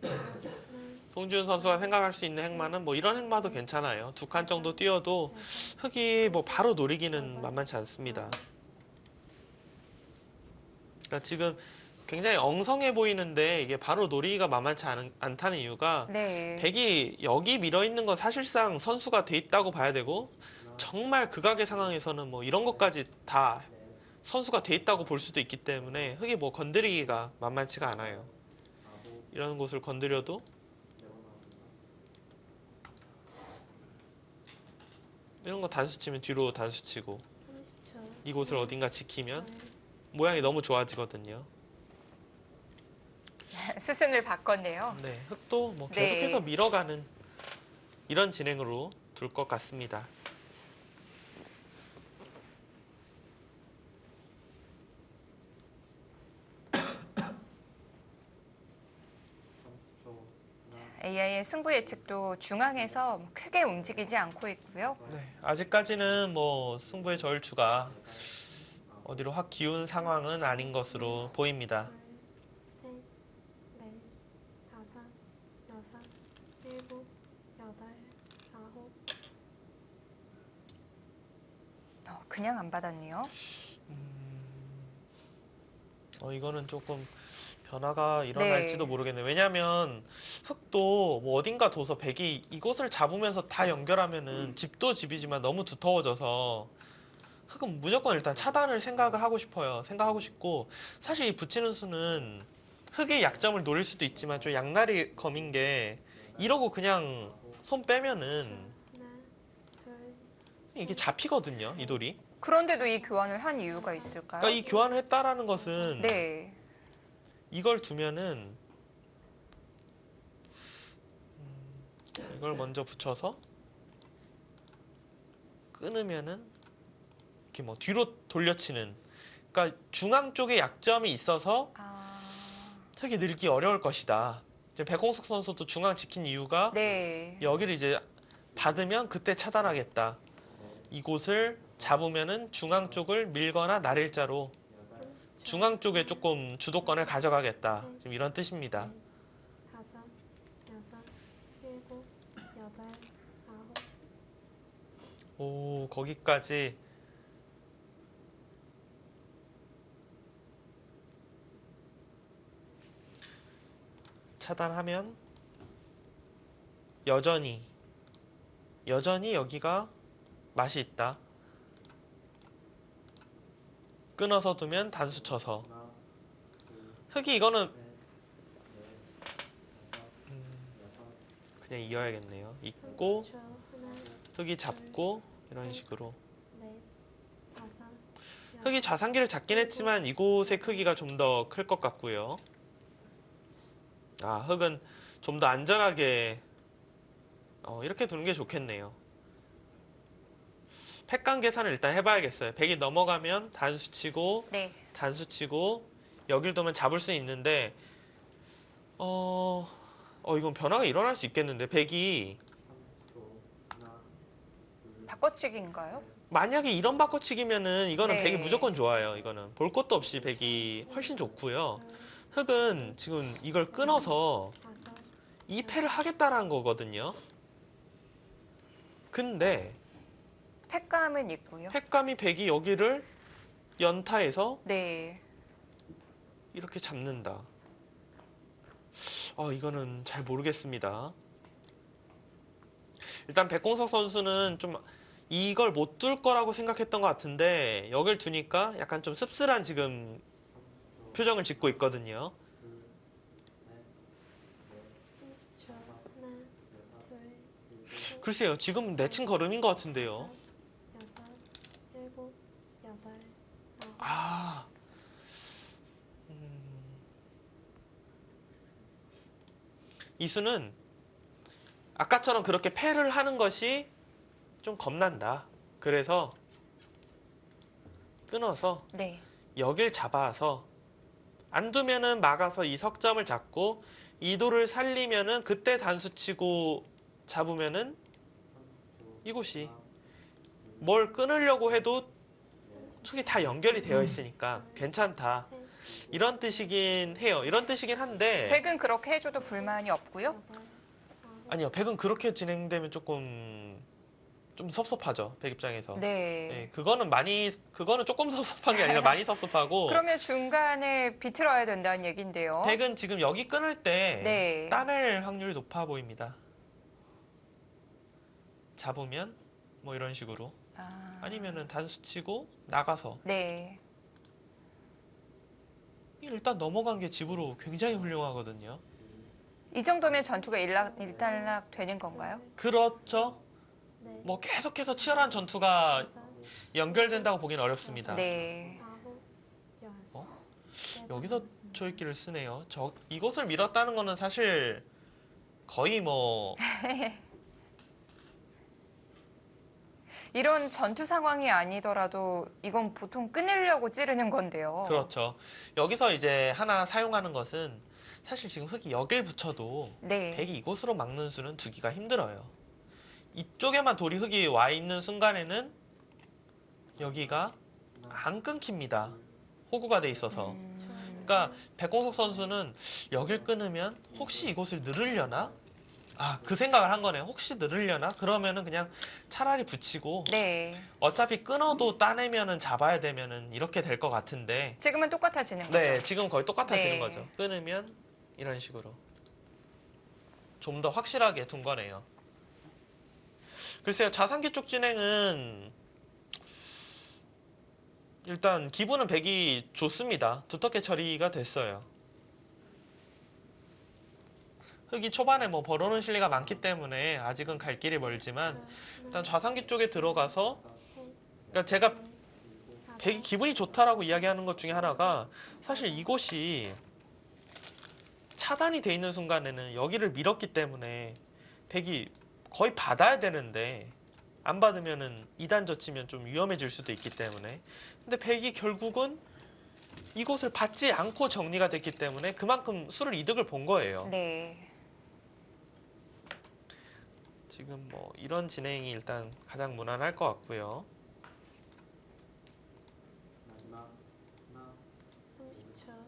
30초. 하나, 송지훈 선수가 생각할 수 있는 행마는 뭐 이런 행마도 괜찮아요. 두 칸 정도 띄어도 여섯, 흙이 뭐 바로 노리기는 만만치 않습니다. 그러니까 지금 굉장히 엉성해 보이는데 이게 바로 노리기가 만만치 않다는 이유가 네. 백이 여기 밀어 있는 건 사실상 선수가 돼 있다고 봐야 되고 하나, 정말 극악의 상황에서는 뭐 이런 것까지 다 넷, 선수가 돼 있다고 볼 수도 있기 때문에 흙이 뭐 건드리기가 만만치가 않아요. 아홉, 이런 곳을 건드려도 네번 나왔습니다. 이런 거 단수 치면 뒤로 단수 치고 30초. 이곳을 어딘가 지키면 둘, 모양이 너무 좋아지거든요. 수순을 바꿨네요. 네, 흙도 뭐 네. 계속해서 밀어가는 이런 진행으로 둘 것 같습니다. 30초, 하나, AI의 승부 예측도 중앙에서 크게 움직이지 않고 있고요. 네, 아직까지는 뭐 승부의 저울추가 여덟, 아홉, 어디로 확 기운 상황은 아닌 것으로 보입니다. 둘, 셋, 넷, 다섯, 여섯, 일곱, 여덟, 아홉. 그냥 안 받았네요. 이거는 조금 변화가 일어날지도 네. 모르겠네요. 왜냐하면 흙도 뭐 어딘가 둬서 백이 이곳을 잡으면서 다 연결하면은 집도 집이지만 너무 두터워져서 흙은 무조건 일단 차단을 생각하고 싶고 사실 이 붙이는 수는 흙의 약점을 노릴 수도 있지만 좀 양날이 검인 게 이러고 그냥 손 빼면은 하나, 둘, 이게 잡히거든요, 이 돌이. 그런데도 이 교환을 한 이유가 있을까요? 그러니까 이 교환을 했다라는 것은 네. 이걸 두면은 이걸 먼저 붙여서 끊으면은 이렇게 뭐 뒤로 돌려치는, 그러니까 중앙 쪽에 약점이 있어서 아, 흙이 늘기 어려울 것이다. 이제 백홍석 선수도 중앙 지킨 이유가 네. 여기를 이제 받으면 그때 차단하겠다. 이곳을 잡으면은 중앙 쪽을 밀거나 날일자로 30초. 중앙 쪽에 조금 주도권을 가져가겠다. 지금 이런 뜻입니다. 다섯, 여섯, 일곱, 여덟, 아홉. 오, 거기까지. 차단하면 여전히 여기가 맛이 있다. 끊어서 두면 단수 쳐서. 흙이 이거는 그냥 이어야겠네요. 있고 30초. 하나, 흙이 잡고 이런 식으로. 넷, 다섯, 흙이 좌상기를 잡긴 했지만 이곳의 크기가 좀 더 클 것 같고요. 아, 흙은 좀 더 안전하게 이렇게 두는 게 좋겠네요. 팩강 계산을 일단 해봐야겠어요. 100이 넘어가면 단수 치고 네. 단수 치고 여길 두면 잡을 수 있는데 이건 변화가 일어날 수 있겠는데 100이 바꿔치기인가요? 만약에 이런 바꿔치기면은 이거는 네. 100이 무조건 좋아요. 이거는 볼 것도 없이 100이 훨씬 좋고요. 흙은 지금 이걸 끊어서 다섯, 이 패를 하겠다라는 거거든요. 근데 팩감은 있고요. 팩감이 100이 여기를 연타해서 네. 이렇게 잡는다. 이거는 잘 모르겠습니다. 일단 백공석 선수는 좀 이걸 못 둘 거라고 생각했던 것 같은데 여길 두니까 약간 좀 씁쓸한 지금 표정을 짓고 있거든요. 30초. 하나, 둘, 셋, 글쎄요, 지금 내친 걸음인 것 같은데요. 여섯, 일곱, 여덟, 아홉. 아, 이 수는 아까처럼 그렇게 패를 하는 것이 좀 겁난다. 그래서 끊어서 네. 여길 잡아서 안 두면은 막아서 이 석점을 잡고 이 돌을 살리면은 그때 단수 치고 잡으면은 이곳이 뭘 끊으려고 해도 속이 다 연결이 되어 있으니까 괜찮다. 셋, 이런 뜻이긴 해요. 이런 뜻이긴 한데 백은 그렇게 해줘도 불만이 없고요. 여덟, 아홉. 아니요, 백은 그렇게 진행되면 조금 좀 섭섭하죠. 백 입장에서. 네. 네, 그거는 조금 섭섭한 게 아니라 많이 섭섭하고. 그러면 중간에 비틀어야 된다는 얘긴데요. 백은 지금 여기 끊을 때 네. 따낼 확률이 높아 보입니다. 잡으면 뭐 이런 식으로 아니면은 단수 치고 나가서 네. 일단 넘어간 게 집으로 굉장히 훌륭하거든요. 이 정도면 전투가 일단락 되는 건가요? 그렇죠. 넷, 뭐 계속해서 치열한 전투가 다섯, 연결된다고 보긴 어렵습니다. 네. 아홉, 열. 네 여기서 번 남았습니다. 초읽기를 쓰네요. 이곳을 밀었다는 거는 사실 거의 뭐 이런 전투 상황이 아니더라도 이건 보통 끊으려고 찌르는 건데요. 그렇죠. 여기서 이제 하나 사용하는 것은 사실 지금 흙이 여길 붙여도 네. 백이 이곳으로 막는 수는 두기가 힘들어요. 이쪽에만 돌이 흙이 와 있는 순간에는 여기가 안 끊깁니다. 호구가 돼 있어서. 그러니까 백공석 선수는 여길 끊으면 혹시 이곳을 늘으려나? 그 생각을 한 거네요. 혹시 늘으려나? 그러면은 그냥 차라리 붙이고 네. 어차피 끊어도 따내면은 잡아야 되면은 이렇게 될 것 같은데 지금은 똑같아지는 거죠. 네, 지금 거의 똑같아지는 네. 거죠. 끊으면 이런 식으로 좀 더 확실하게 둔 거네요. 글쎄요, 자산기 쪽 진행은 일단 기분은 100이 좋습니다. 두텁게 처리가 됐어요. 흑이 초반에 뭐 벌어놓은 실리가 많기 때문에 아직은 갈 길이 멀지만 일단 좌상기 쪽에 들어가서 그러니까 제가 100이 기분이 좋다라고 이야기하는 것 중에 하나가 사실 이곳이 차단이 돼 있는 순간에는 여기를 밀었기 때문에 100이 거의 받아야 되는데 안 받으면은 2단 젖히면 좀 위험해질 수도 있기 때문에 근데 100이 결국은 이곳을 받지 않고 정리가 됐기 때문에 그만큼 수를 이득을 본 거예요. 네. 지금 뭐 이런 진행이 일단 가장 무난할 것 같고요. 마지막 하나, 30초. 하나,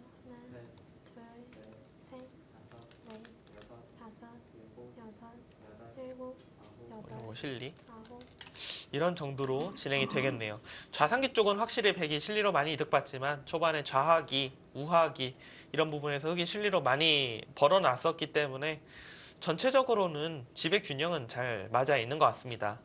셋, 둘, 넷, 셋, 다섯, 넷, 여섯, 다섯, 일곱, 여섯, 여덟, 일곱, 아홉, 여덟, 뭐 실리 아홉. 이런 정도로 진행이 되겠네요. 좌상기 쪽은 확실히 100이 실리로 많이 이득받지만 초반에 좌하기, 우하기 이런 부분에서 흑이 실리로 많이 벌어놨었기 때문에 전체적으로는 지배 균형은 잘 맞아 있는 것 같습니다.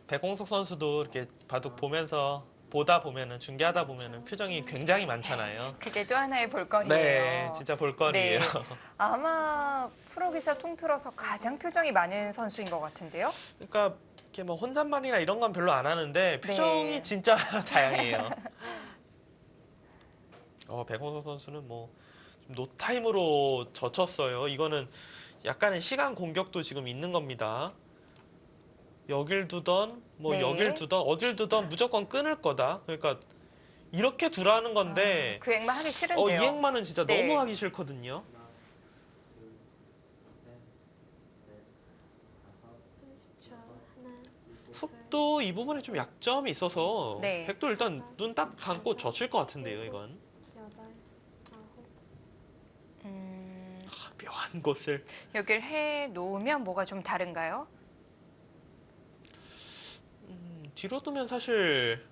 백홍석 선수도 이렇게 바둑 보면서 보다 보면은 중계하다 보면은 표정이 굉장히 많잖아요. 그게 또 하나의 볼거리예요. 네, 진짜 볼거리예요. 네. 아마 프로 기사 통틀어서 가장 표정이 많은 선수인 것 같은데요. 그러니까 이렇게 뭐 혼잣말이나 이런 건 별로 안 하는데 표정이 네. 진짜 다양해요. 백홍석 선수는 뭐 좀 노타임으로 젖혔어요. 이거는 약간의 시간 공격도 지금 있는 겁니다. 여길 두던 뭐 네. 여길 두던 어딜 두던 무조건 끊을 거다. 그러니까 이렇게 두라는 건데 그 액만 하기 싫은데요. 이 행만은 진짜 네. 너무 하기 싫거든요. 하나, 둘, 셋, 넷, 다섯, 30초. 하나, 일곱, 흑도 이 부분에 좀 약점이 있어서 네. 백도 일단 눈 딱 감고 젖힐 것 같은데요, 이건. 여덟, 아홉. 묘한 곳을. 여길 해 놓으면 뭐가 좀 다른가요? 뒤로 두면 사실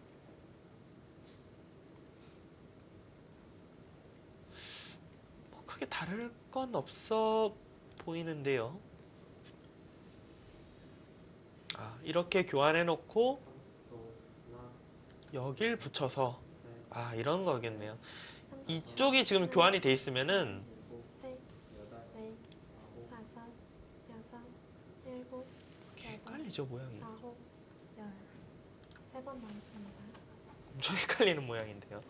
뭐 크게 다를 건 없어 보이는데요. 이렇게 교환해 놓고 또 하나, 여길 붙여서 셋, 이런 거겠네요. 30초. 이쪽이 지금 교환이 돼 있으면은 일곱, 셋, 여덟, 넷, 아홉, 다섯, 여섯, 일곱, 헷갈리죠, 모양이. 아홉, 열. 3번 남았습니다. 엄청 헷갈리는 모양인데요.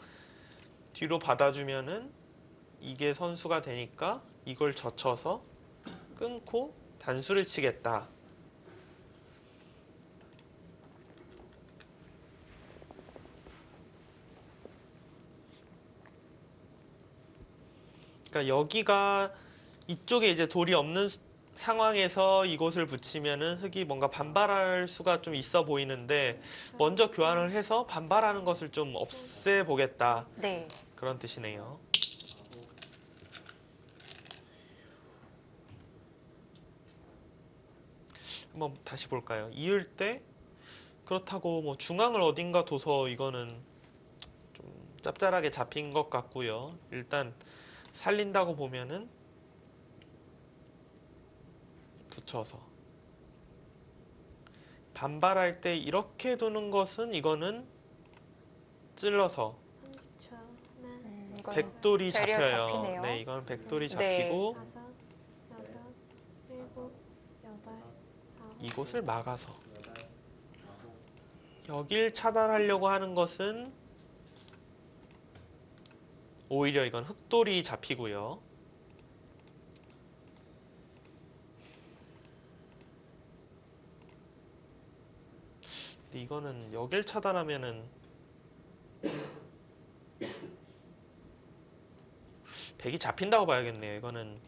뒤로 받아주면은 이게 선수가 되니까 이걸 젖혀서 끊고 단수를 치겠다. 그러니까 여기가 이쪽에 이제 돌이 없는 상황에서 이곳을 붙이면은 흑이 뭔가 반발할 수가 좀 있어 보이는데 먼저 교환을 해서 반발하는 것을 좀 없애보겠다. 네. 그런 뜻이네요. 아홉, 한번 다시 볼까요? 이을 때 그렇다고 뭐 중앙을 어딘가 둬서 이거는 좀 짭짤하게 잡힌 것 같고요. 일단 살린다고 보면은 붙여서 반발할 때 이렇게 두는 것은 이거는 찔러서 30초. 하나, 이건 백돌이 되려 잡혀요. 잡히네요. 네, 이건 백돌이 네. 잡히고 다섯, 여섯, 일곱, 여덟, 아홉. 이곳을 막아서 여덟, 아홉, 여길 차단하려고 하는 것은 오히려 이건 흑돌이 잡히고요. 근데 이거는 여길 차단하면은 백이 잡힌다고 봐야겠네요. 이거는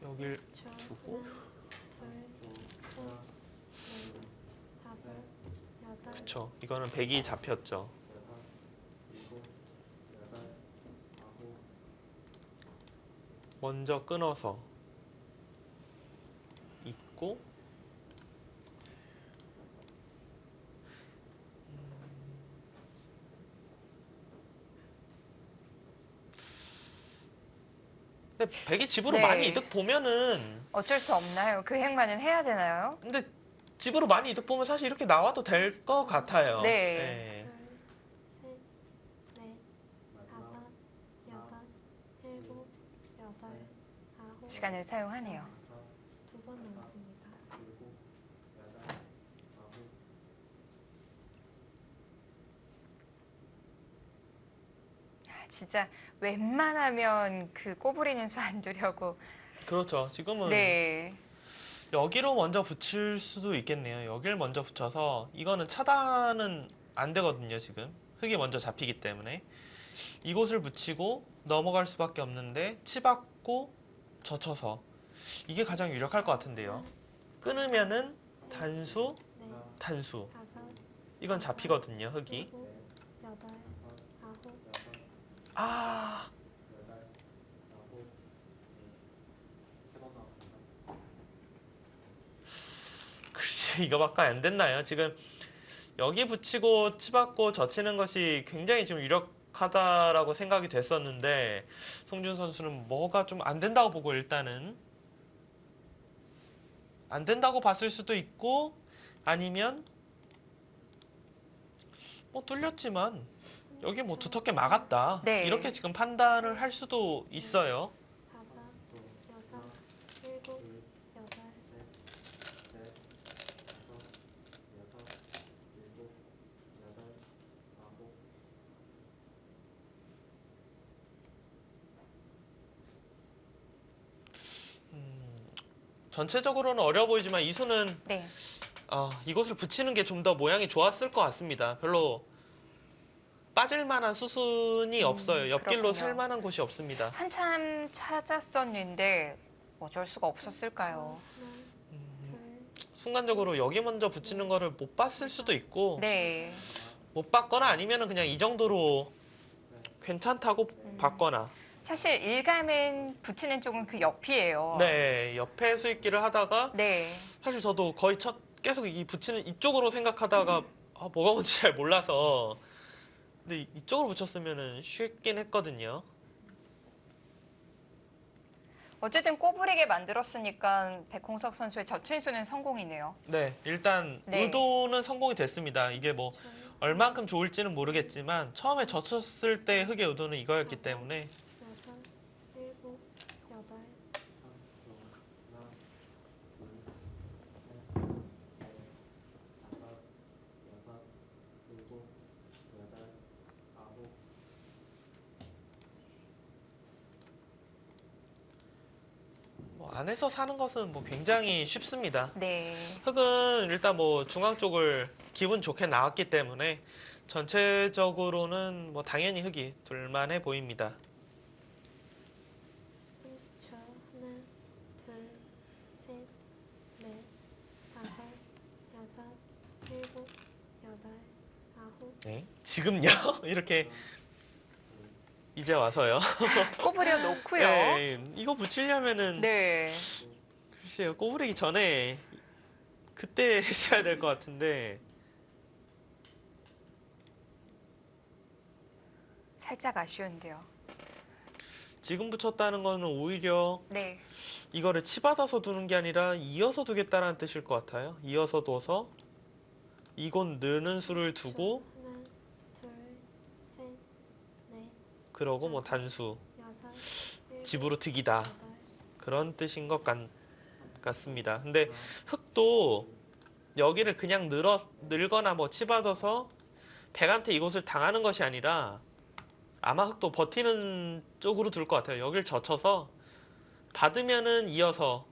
여길 30초. 두고 하나, 둘, 또 셋, 하나, 여섯, 그쵸. 이거는 100이 잡혔죠. 여섯, 일곱, 여덟, 아홉, 먼저 끊어서 있고 근데 100이 집으로 네. 많이 이득 보면은 어쩔 수 없나요? 그 행만은 해야 되나요? 근데 집으로 많이 이득 보면 사실 이렇게 나와도 될 것 같아요. 네. 둘, 셋, 넷, 다섯, 여섯, 일곱, 여덟, 아홉. 시간을 사용하네요. 두 번 남았습니다. 일곱, 여덟, 아홉, 진짜 웬만하면 그 꼬부리는 수 안 두려고. 그렇죠. 지금은 네. 여기로 먼저 붙일 수도 있겠네요. 여길 먼저 붙여서 이거는 차단은 안 되거든요. 지금 흙이 먼저 잡히기 때문에 이곳을 붙이고 넘어갈 수밖에 없는데 치받고 젖혀서 이게 가장 유력할 것 같은데요. 끊으면은 단수, 넷, 단수 다섯, 이건 잡히거든요. 흙이. 일곱, 여덟, 아홉. 여섯, 아 여덟, 아홉, 세번 나왔습니다. 글쎄 이거밖에 안 됐나요? 지금 여기 붙이고 치받고 젖히는 것이 굉장히 좀 유력하다라고 생각이 됐었는데 송준 선수는 뭐가 좀 안 된다고 보고 일단은 안 된다고 봤을 수도 있고 아니면 뭐 뚫렸지만 여기 뭐 두텁게 막았다 네. 이렇게 지금 판단을 할 수도 있어요. 다섯, 여섯, 일곱, 여덟, 넷, 다섯, 여섯, 일곱, 여덟, 아홉, 전체적으로는 어려워 보이지만 이수는 네. 이곳을 붙이는 게 좀 더 모양이 좋았을 것 같습니다. 별로 빠질 만한 수순이 없어요. 옆길로 그렇군요. 살 만한 곳이 없습니다. 한참 찾았었는데 어쩔 수가 없었을까요? 하나, 둘, 순간적으로 여기 먼저 붙이는 거를 못 봤을 수도 있고 네. 못 봤거나 아니면은 그냥 이 정도로 괜찮다고 봤거나 사실 일감은 붙이는 쪽은 그 옆이에요. 네 옆에 수익기를 하다가 네. 사실 저도 거의 계속 이 붙이는 이쪽으로 생각하다가 뭐가 뭔지 잘 몰라서 근데 이쪽으로 붙였으면은 쉽긴 했거든요. 어쨌든 꼬부리게 만들었으니까 백홍석 선수의 저춘수는 성공이네요. 네 일단 네. 의도는 성공이 됐습니다. 이게 뭐 줄, 얼만큼 좋을지는 모르겠지만 처음에 젖혔을 때 흙의 의도는 이거였기 때문에 여섯, 일곱, 여덟, 하나, 둘, 셋, 넷, 다섯, 여섯, 일곱, 여덟, 아홉, 뭐 안에서 사는 것은 뭐 굉장히 쉽습니다. 네. 흙은 일단 뭐 중앙 쪽을 기분 좋게 나왔기 때문에 전체적으로는 뭐 당연히 흙이 둘만해 보입니다. 30초. 하나, 둘, 셋, 넷, 다섯, 여섯, 일곱, 여덟, 아홉. 네. 지금요? 이렇게 이제 와서요. 꼬부려 놓고요. 네, 이거 붙이려면은 네. 글쎄요 꼬부리기 전에 그때 했어야 될 것 같은데 살짝 아쉬운데요. 지금 붙였다는 거는 오히려 네. 이거를 치받아서 두는 게 아니라 이어서 두겠다는 뜻일 것 같아요. 이어서 둬서 이건 느는 수를 두고 하나, 둘, 셋, 넷, 그러고 뭐 단수 여섯, 일곱, 집으로 득이다 여덟. 그런 뜻인 것 같습니다. 근데 흙도 여기를 그냥 늘거나 뭐 치받아서 백한테 이곳을 당하는 것이 아니라 아마 흙도 버티는 쪽으로 둘 것 같아요. 여길 젖혀서 받으면은 이어서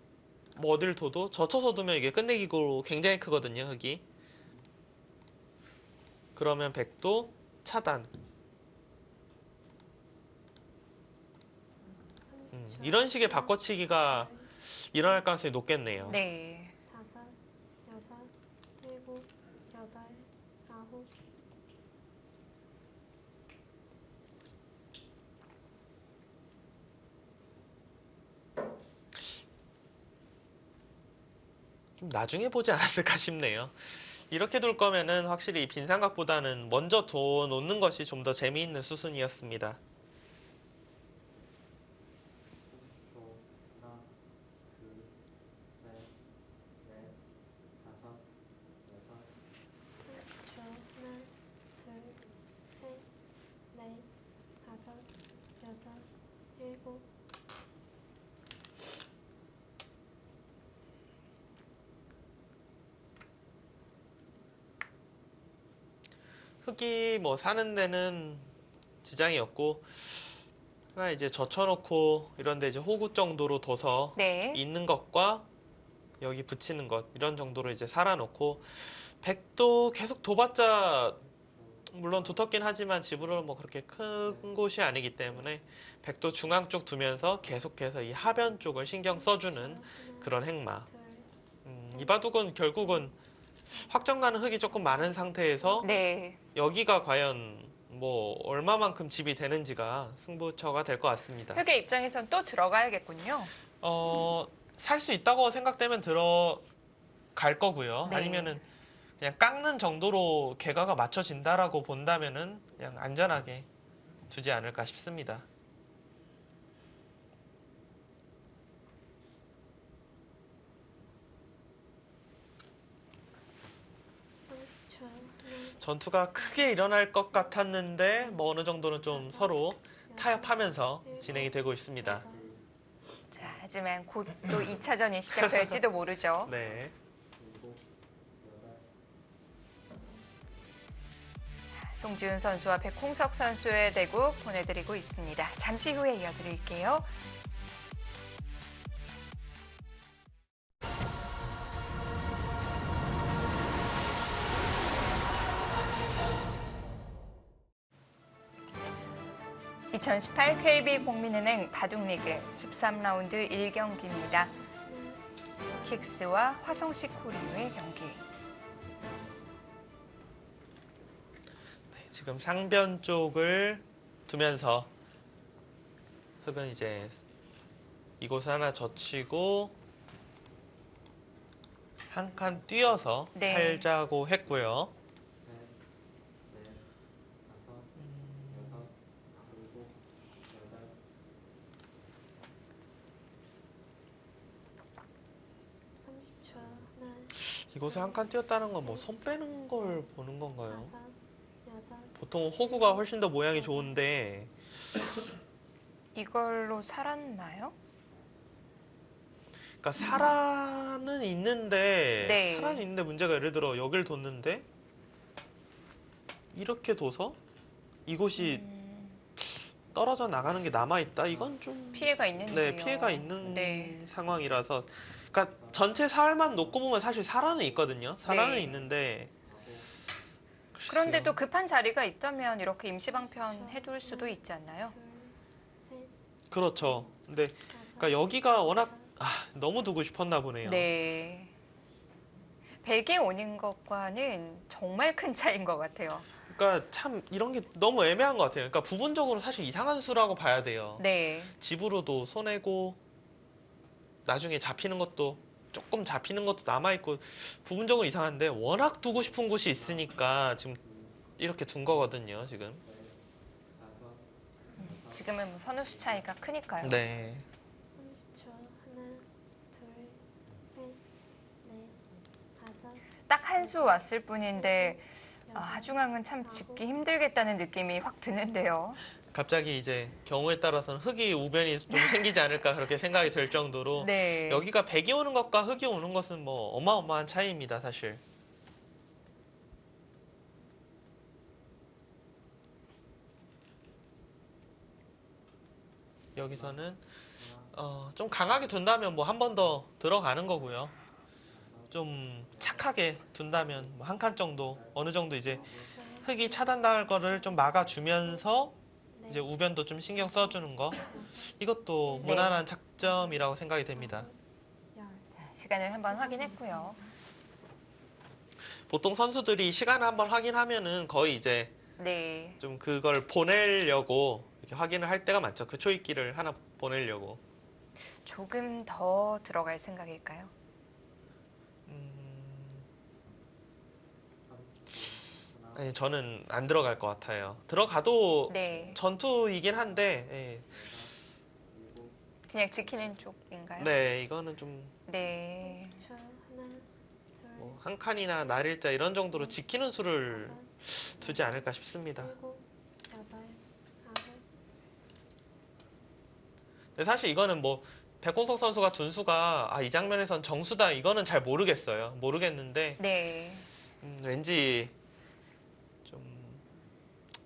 뭐 어딜 둬도 젖혀서 두면 이게 끝내기고 굉장히 크거든요. 흙이. 그러면 백도 차단. 30초. 이런 식의 바꿔치기가 일어날 가능성이 높겠네요. 네. 다섯, 여섯, 일곱, 여덟, 좀 나중에 보지 않았을까 싶네요. 이렇게 둘 거면은 확실히 빈 삼각보다는 먼저 둬 놓는 것이 좀 더 재미있는 수순이었습니다. 30초. 하나, 둘, 셋, 넷, 다섯, 여섯, 30초. 하나, 둘, 셋, 넷, 다섯, 여섯, 일곱. 흙이 뭐 사는 데는 지장이 없고 하나 이제 젖혀놓고 이런데 이제 호구 정도로 둬서 네. 있는 것과 여기 붙이는 것 이런 정도로 이제 살아놓고 백도 계속 둬봤자 물론 두텁긴 하지만 집으로 뭐 그렇게 큰 곳이 아니기 때문에 백도 중앙 쪽 두면서 계속해서 이 하변 쪽을 신경 써주는 그런 행마. 둘, 이 바둑은 결국은 확정 가는 흙이 조금 많은 상태에서 네. 여기가 과연 뭐 얼마만큼 집이 되는지가 승부처가 될 것 같습니다. 흑의 입장에선 또 들어가야겠군요. 살 수 있다고 생각되면 들어갈 거고요. 네. 아니면은 그냥 깎는 정도로 개가가 맞춰진다라고 본다면은 그냥 안전하게 두지 않을까 싶습니다. 30초. 하나, 전투가 크게 일어날 것 같았는데 뭐 어느 정도는 좀 서로 타협하면서 진행이 되고 있습니다. 자, 하지만 곧 또 2차전이 시작될지도 모르죠. 네. 일곱, 여덟, 송지훈 선수와 백홍석 선수의 대국 보내드리고 있습니다. 잠시 후에 이어드릴게요. (2018) KB 국민은행 바둑리그 13라운드 1경기입니다. 킥스와 화성시 코리오의 경기. 지금 상변 쪽을 두면서 흙은 이제 이곳을 하나 젖히고 한 칸 뛰어서 네. 살자고 했고요. 셋, 넷, 다섯, 여섯, 일곱, 여덟, 30초. 하나, 이곳을 한 칸 뛰었다는 건 뭐 손 빼는 걸 보는 건가요? 다섯, 여섯. 보통 호구가 훨씬 더 모양이 좋은데 이걸로 살았나요? 그러니까 살아는 있는데 네. 살아는 있는데 문제가 예를 들어 여길 뒀는데 이렇게 둬서 이곳이 떨어져 나가는 게 남아 있다. 이건 좀 피해가 있는데요. 네, 피해가 있는 네. 상황이라서 그러니까 전체 살만 놓고 보면 사실 살아는 있거든요. 살아는 네. 있는데 글쎄요. 그런데도 급한 자리가 있다면 이렇게 임시방편 해둘 수도 있지 않나요? 둘, 셋, 그렇죠. 근데 다섯. 그러니까 여기가 워낙 너무 두고 싶었나 보네요. 네. 100에 오는 것과는 정말 큰 차이인 것 같아요. 그러니까 참 이런 게 너무 애매한 것 같아요. 그러니까 부분적으로 사실 이상한 수라고 봐야 돼요. 네. 집으로도 손해고 나중에 잡히는 것도 조금 잡히는 것도 남아있고 부분적으로 이상한데 워낙 두고 싶은 곳이 있으니까 지금 이렇게 둔 거거든요. 지금. 다섯, 지금은 뭐 선수 차이가 크니까요. 네. 30초. 하나, 둘, 셋, 넷, 다섯. 딱 한 수 왔을 뿐인데 하중앙은 참 짚기 힘들겠다는 느낌이 확 드는데요. 갑자기 이제 경우에 따라서는 흙이 우변이 좀 생기지 않을까 그렇게 생각이 될 정도로 네. 여기가 백이 오는 것과 흙이 오는 것은 뭐 어마어마한 차이입니다, 사실. 여기서는 좀 강하게 둔다면 뭐 한 번 더 들어가는 거고요. 좀 착하게 둔다면 뭐 한 칸 정도 어느 정도 이제 흙이 차단당할 거를 좀 막아주면서 이제 우변도 좀 신경 써주는 거 이것도 네. 무난한 작점이라고 생각이 됩니다. 시간을 한번 확인했고요. 보통 선수들이 시간을 한번 확인하면은 거의 이제 네. 좀 그걸 보내려고 이렇게 확인을 할 때가 많죠. 그 초입기를 하나 보내려고. 조금 더 들어갈 생각일까요? 아니, 저는 안 들어갈 것 같아요. 들어가도 네. 전투이긴 한데, 그냥 지키는 쪽인가요? 네, 이거는 좀, 네. 30초. 하나, 둘, 뭐, 한 칸이나 날일자 이런 정도로 지키는 수를 다섯, 두지 않을까 싶습니다. 일곱, 여덟, 아홉. 근데 사실 이거는 뭐, 백홍석 선수가 둔 수가, 이 장면에선 정수다, 이거는 잘 모르겠어요. 모르겠는데, 네. 왠지 좀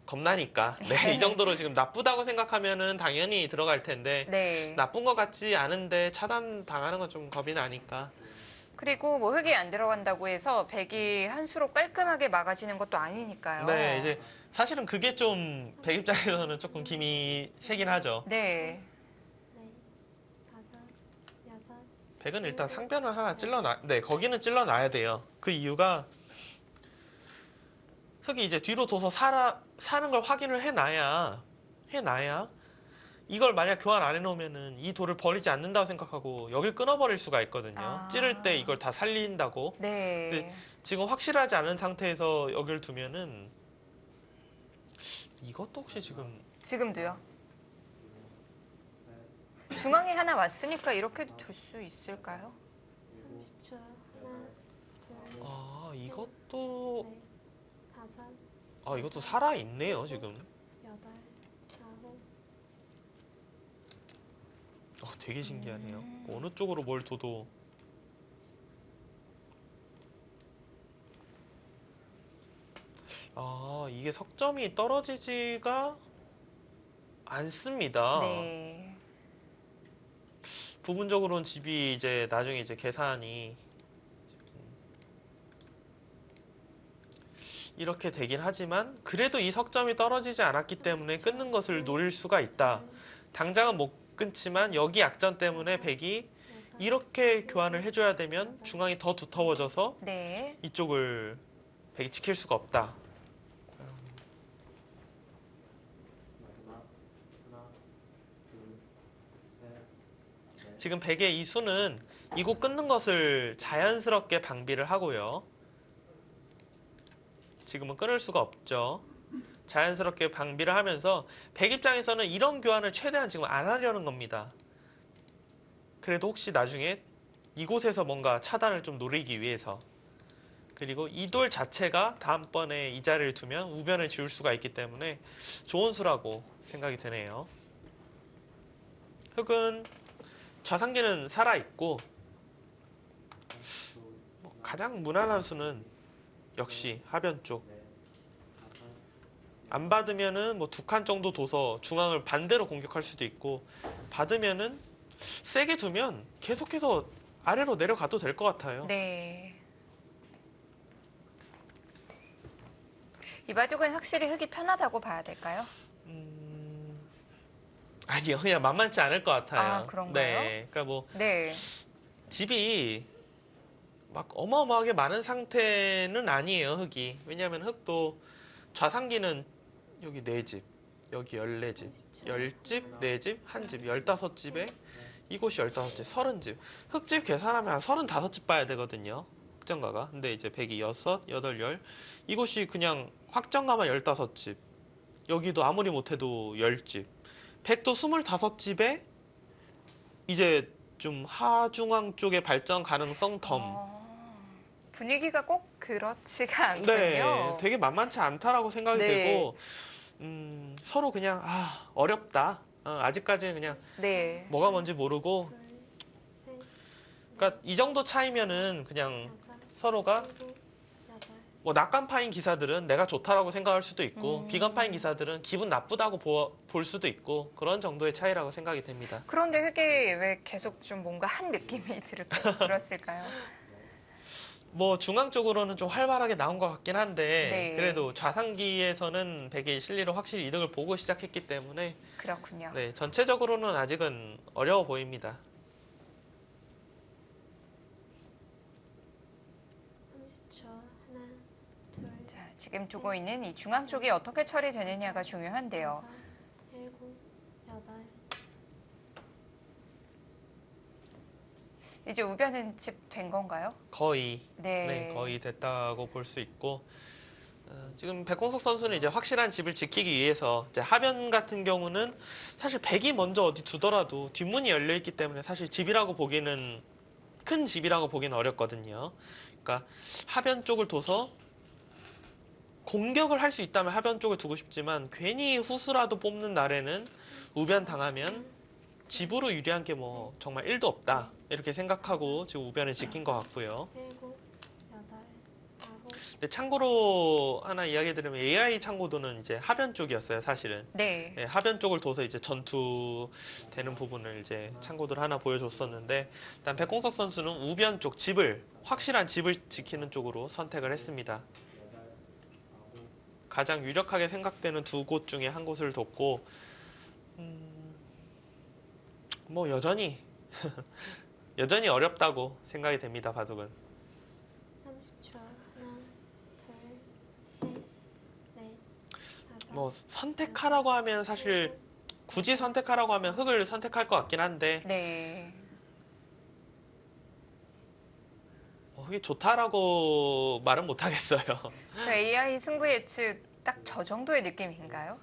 겁나니까. 네, 이 정도로 지금 나쁘다고 생각하면은 당연히 들어갈 텐데, 네. 나쁜 것 같지 않은데 차단 당하는 건 좀 겁이 나니까. 그리고 뭐 흙이 안 들어간다고 해서 백이 한 수로 깔끔하게 막아지는 것도 아니니까요. 네, 이제 사실은 그게 좀 백 입장에서는 조금 김이 세긴 하죠. 네. 네, 다섯, 여섯, 백은 일단 상변을 하나 네, 거기는 찔러놔야 돼요. 그 이유가 흙이 이제 뒤로 둬서 사는 걸 확인을 해놔야 이걸 만약 교환 안 해놓으면은 이 돌을 버리지 않는다고 생각하고 여길 끊어버릴 수가 있거든요. 아. 찌를 때 이걸 다 살린다고. 네. 지금 확실하지 않은 상태에서 여길 두면은 이것도 혹시 지금 지금도요. 중앙에 하나 왔으니까 이렇게 둘 수 있을까요? 30초. 하나, 둘, 이것도 넷, 다섯, 이것도 살아 있네요 지금. 여덟, 아홉. 되게 신기하네요. 어느 쪽으로 뭘 둬도 이게 석점이 떨어지지가 않습니다. 네. 부분적으로는 집이 이제 나중에 이제 계산이 이렇게 되긴 하지만 그래도 이 석점이 떨어지지 않았기 때문에 끊는 것을 노릴 수가 있다. 당장은 못 끊지만 여기 약점 때문에 백이 여섯, 이렇게 교환을 해줘야 되면 중앙이 더 두터워져서 네. 이쪽을 백이 지킬 수가 없다. 마지막 하나, 둘, 셋, 넷. 지금 백의 이 수는 이곳 끊는 것을 자연스럽게 방비를 하고요. 지금은 끊을 수가 없죠. 자연스럽게 방비를 하면서 백 입장에서는 이런 교환을 최대한 지금 안 하려는 겁니다. 그래도 혹시 나중에 이곳에서 뭔가 차단을 좀 노리기 위해서. 그리고 이 돌 자체가 다음번에 이 자리를 두면 우변을 지울 수가 있기 때문에 좋은 수라고 생각이 되네요. 흙은 좌상기는 살아있고 가장 무난한 수는 역시 하변 쪽. 안 받으면은 뭐 두 칸 정도 둬서 중앙을 반대로 공격할 수도 있고 받으면은 세게 두면 계속해서 아래로 내려가도 될 것 같아요. 네. 이 바둑은 확실히 흙이 편하다고 봐야 될까요? 아니요, 그냥 만만치 않을 것 같아요. 그런가요? 네, 그러니까 뭐 네. 집이 막 어마어마하게 많은 상태는 아니에요, 흙이. 왜냐하면 흙도 좌상기는 여기 4집, 여기 14집, 10집, 4집, 1집, 15집에 이곳이 15집, 30집. 흙집 계산하면 한 35집 봐야 되거든요. 확정가가. 근데 이제 106, 8, 10. 이곳이 그냥 확정가만 15집. 여기도 아무리 못해도 10집. 100도 25집에 이제 좀 하중앙 쪽의 발전 가능성 덤. 분위기가 꼭 그렇지가 않군요. 네, 되게 만만치 않다라고 생각이 네. 되고 서로 그냥 어렵다. 아직까지는 그냥 네. 뭐가 뭔지 모르고 둘, 셋, 그러니까 이 정도 차이면은 그냥 여섯, 서로가 일곱, 여덟. 뭐 낙관파인 기사들은 내가 좋다라고 생각할 수도 있고 음. 비관파인 기사들은 기분 나쁘다고 볼 수도 있고 그런 정도의 차이라고 생각이 됩니다. 그런데 흙이 왜 계속 좀 뭔가 한 느낌이 들었을까요? 뭐 중앙 쪽으로는 좀 활발하게 나온 것 같긴 한데 네. 그래도 좌상기에서는 백의 실리로 확실히 이득을 보고 시작했기 때문에 그렇군요. 네, 전체적으로는 아직은 어려워 보입니다. 30초. 하나, 둘, 자, 지금 두고 있는 이 중앙 쪽이 어떻게 처리되느냐가 중요한데요. 여섯, 일곱, 여덟. 이제 우변은 집 된 건가요? 거의 네. 네, 거의 됐다고 볼 수 있고 지금 백공석 선수는 이제 확실한 집을 지키기 위해서 이제 하변 같은 경우는 사실 백이 먼저 어디 두더라도 뒷문이 열려 있기 때문에 사실 집이라고 보기는 큰 집이라고 보기는 어렵거든요. 그러니까 하변 쪽을 둬서 공격을 할 수 있다면 하변 쪽을 두고 싶지만 괜히 후수라도 뽑는 날에는 우변 당하면 집으로 유리한 게 뭐 정말 1도 없다 이렇게 생각하고 지금 우변을 지킨 것 같고요. 7, 8, 9. 근데 참고로 하나 이야기 드리면 AI 참고도는 이제 하변 쪽이었어요, 사실은. 네. 네, 하변 쪽을 둬서 이제 전투되는 부분을 이제 참고도를 하나 보여줬었는데, 일단 백공석 선수는 우변 쪽 집을 확실한 집을 지키는 쪽으로 선택을 했습니다. 가장 유력하게 생각되는 두 곳 중에 한 곳을 뒀고, 뭐 여전히 여전히 어렵다고 생각이 됩니다, 바둑은. 30초. 하나, 둘, 셋, 넷, 다섯. 뭐 선택하라고 하면 사실 굳이 선택하라고 하면 흑을 선택할 것 같긴 한데 네. 흑이 좋다라고 말은 못 하겠어요. 저 AI 승부 예측 딱 저 정도의 느낌인가요?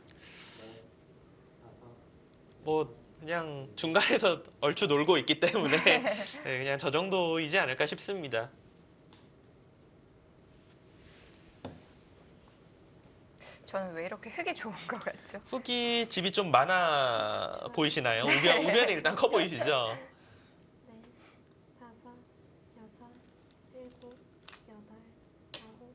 뭐 그냥 중간에서 얼추 놀고 있기 때문에 네, 그냥 저 정도이지 않을까 싶습니다. 저는 왜 이렇게 흑이 좋은 것 같죠? 흑이 집이 좀 많아 보이시나요? 우변이 일단 커 보이시죠? 넷, 다섯, 여섯, 일곱, 여덟, 아홉.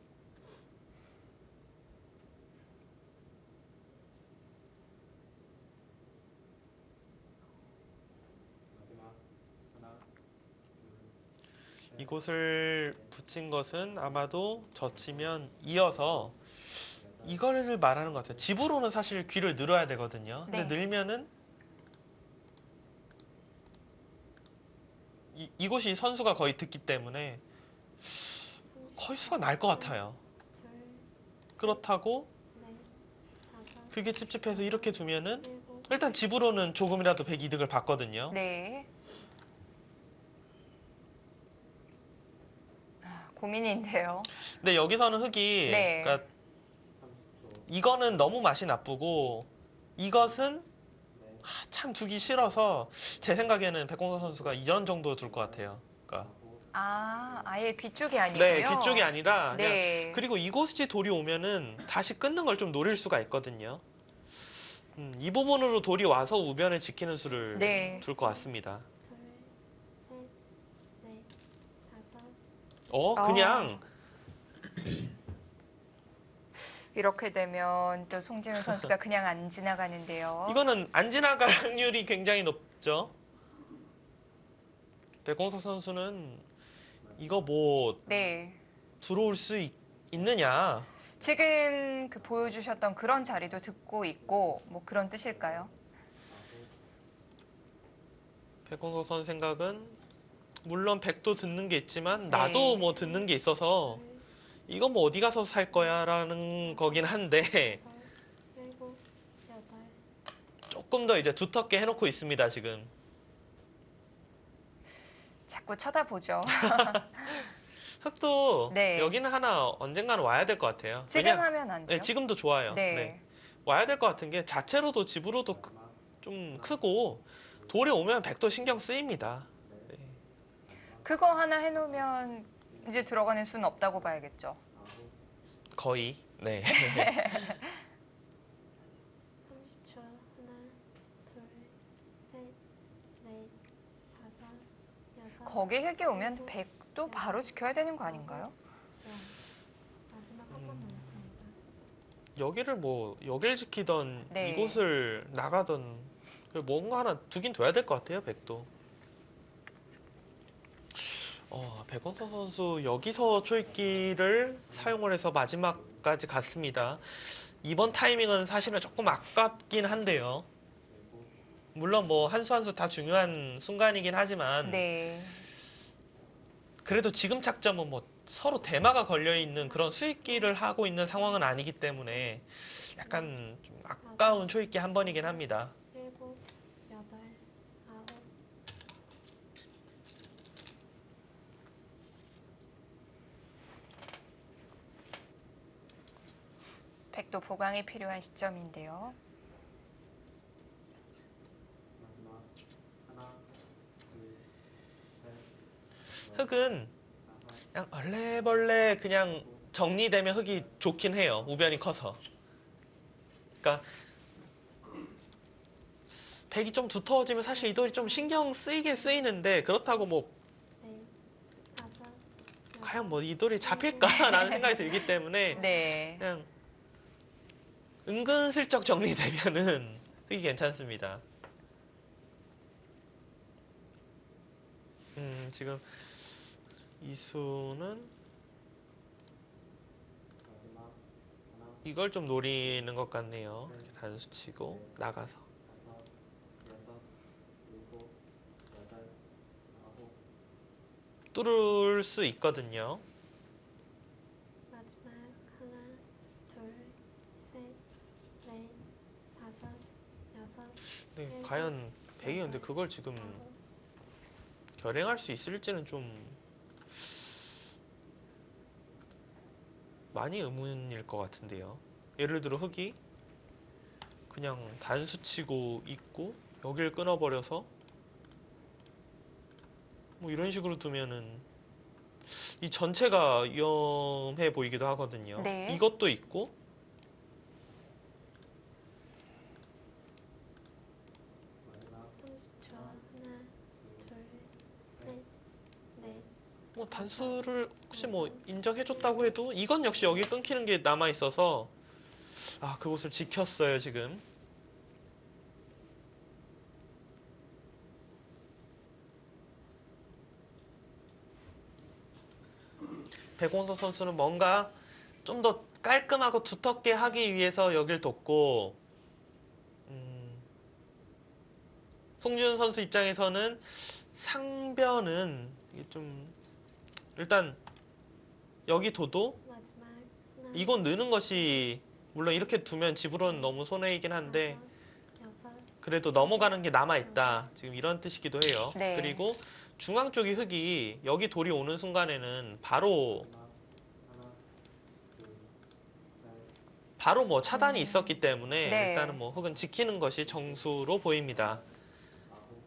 마지막 하나, 이곳을 붙인 것은 아마도 젖히면 이어서 이거를 말하는 것 같아요. 집으로는 사실 귀를 늘어야 되거든요. 근데 네. 늘면은 이곳이 선수가 거의 듣기 때문에 거의 수가 날 것 같아요. 둘, 그렇다고 넷, 다섯, 그게 찝찝해서 이렇게 두면은 일곱. 일단 집으로는 조금이라도 100이득을 받거든요. 네. 고민인데요. 근데 여기서는 흑이 네. 그러니까 30초. 이거는 너무 맛이 나쁘고 이것은 네. 참 두기 싫어서 제 생각에는 백공석 선수가 이전 정도 둘 것 같아요. 그러니까 아예 귀 쪽이 아니고요. 네, 귀 쪽이 아니라 그냥 네. 그리고 이곳이 돌이 오면은 다시 끊는 걸 좀 노릴 수가 있거든요. 이 부분으로 돌이 와서 우변을 지키는 수를 네. 둘 것 같습니다. 둘, 셋, 넷, 다섯. 그냥 이렇게 되면 또 송지은 선수가 그냥 안 지나가는데요. 이거는 안 지나갈 확률이 굉장히 높죠. 백공석 선수는 이거 뭐 네. 들어올 수 있느냐? 지금 그 보여주셨던 그런 자리도 듣고 있고 뭐 그런 뜻일까요? 백공석 선수 생각은 물론 백도 듣는 게 있지만 나도 네. 뭐 듣는 게 있어서 이거 뭐 어디 가서 살 거야라는 거긴 한데 여섯, 일곱, 여덟. 조금 더 이제 두텁게 해놓고 있습니다 지금. 자꾸 쳐다보죠. 흑도 네. 여기는 하나 언젠가는 와야 될 것 같아요. 지금 하면 안 돼요? 네, 지금도 좋아요. 네. 네. 와야 될 것 같은 게 자체로도 집으로도 좀 크고 돌이 오면 백도 신경 쓰입니다. 네. 그거 하나 해놓으면 이제 들어가는 수는 없다고 봐야겠죠. 거의. 네. 30초. 하나, 둘, 셋, 넷, 다섯, 여섯. 거기 흑이 오면 백도 바로 지켜야 되는 거 아닌가요? 네. 마지막 한 번 남았습니다. 여기를 뭐 여길 지키던 네. 이곳을 나가던 뭔가 하나 두긴 둬야 될 것 같아요 백도. 백원서 선수 여기서 초입기를 사용을 해서 마지막까지 갔습니다. 이번 타이밍은 사실은 조금 아깝긴 한데요. 물론 뭐 한 수 한 수 다 중요한 순간이긴 하지만 네. 그래도 지금 착점은 뭐 서로 대마가 걸려 있는 그런 수익기를 하고 있는 상황은 아니기 때문에 약간 좀 아까운 초입기 한 번이긴 합니다. 일곱, 여덟, 아홉. 백도 보강이 필요한 시점인데요. 마지막 하나, 둘, 셋, 흙은 다섯, 그냥 얼레벌레 그냥 정리되면 흙이 좋긴 해요. 우변이 커서. 그러니까 백이 좀 두터워지면 사실 이 돌이 좀 신경 쓰이긴 쓰이는데 그렇다고 뭐 넷, 다섯, 과연 뭐 이 돌이 잡힐까라는 생각이 들기 때문에 네. 그냥 은근슬쩍 정리되면은 흙이 괜찮습니다. 지금 이수는 마지막 하나, 이걸 좀 노리는 것 같네요. 이렇게 단수 치고 나가서. 다섯, 여섯, 일곱, 여덟, 아홉, 뚫을 수 있거든요. 마지막 하나, 둘, 셋, 넷, 다섯, 여섯, 네, 과연 백이 근데 그걸 지금 아홉, 결행할 수 있을지는 좀 많이 의문일 것 같은데요. 예를 들어 흙이 그냥 단수 치고 있고 여길 끊어버려서 뭐 이런 식으로 두면은 이 전체가 위험해 보이기도 하거든요. 네. 이것도 있고 마지막 30초. 하나, 둘, 셋, 넷, 뭐 단수를 혹시 뭐 인정해줬다고 해도 이건 역시 여기 끊기는 게 남아 있어서 아 그곳을 지켰어요 지금. 백원석 선수는 뭔가 좀 더 깔끔하고 두텁게 하기 위해서 여길 뒀고 송지훈 선수 입장에서는 상변은 이게 좀 일단 여기 둬도 마지막 하나, 이건 느는 것이 물론 이렇게 두면 집으로는 너무 손해이긴 한데 다섯, 여섯, 그래도 넘어가는 게 남아있다 지금 이런 뜻이기도 해요. 네. 그리고 중앙 쪽이 흙이 여기 돌이 오는 순간에는 바로 마지막 하나, 둘, 셋, 바로 뭐 차단이 있었기 때문에 네. 일단은 뭐 흙은 지키는 것이 정수로 보입니다. 아홉,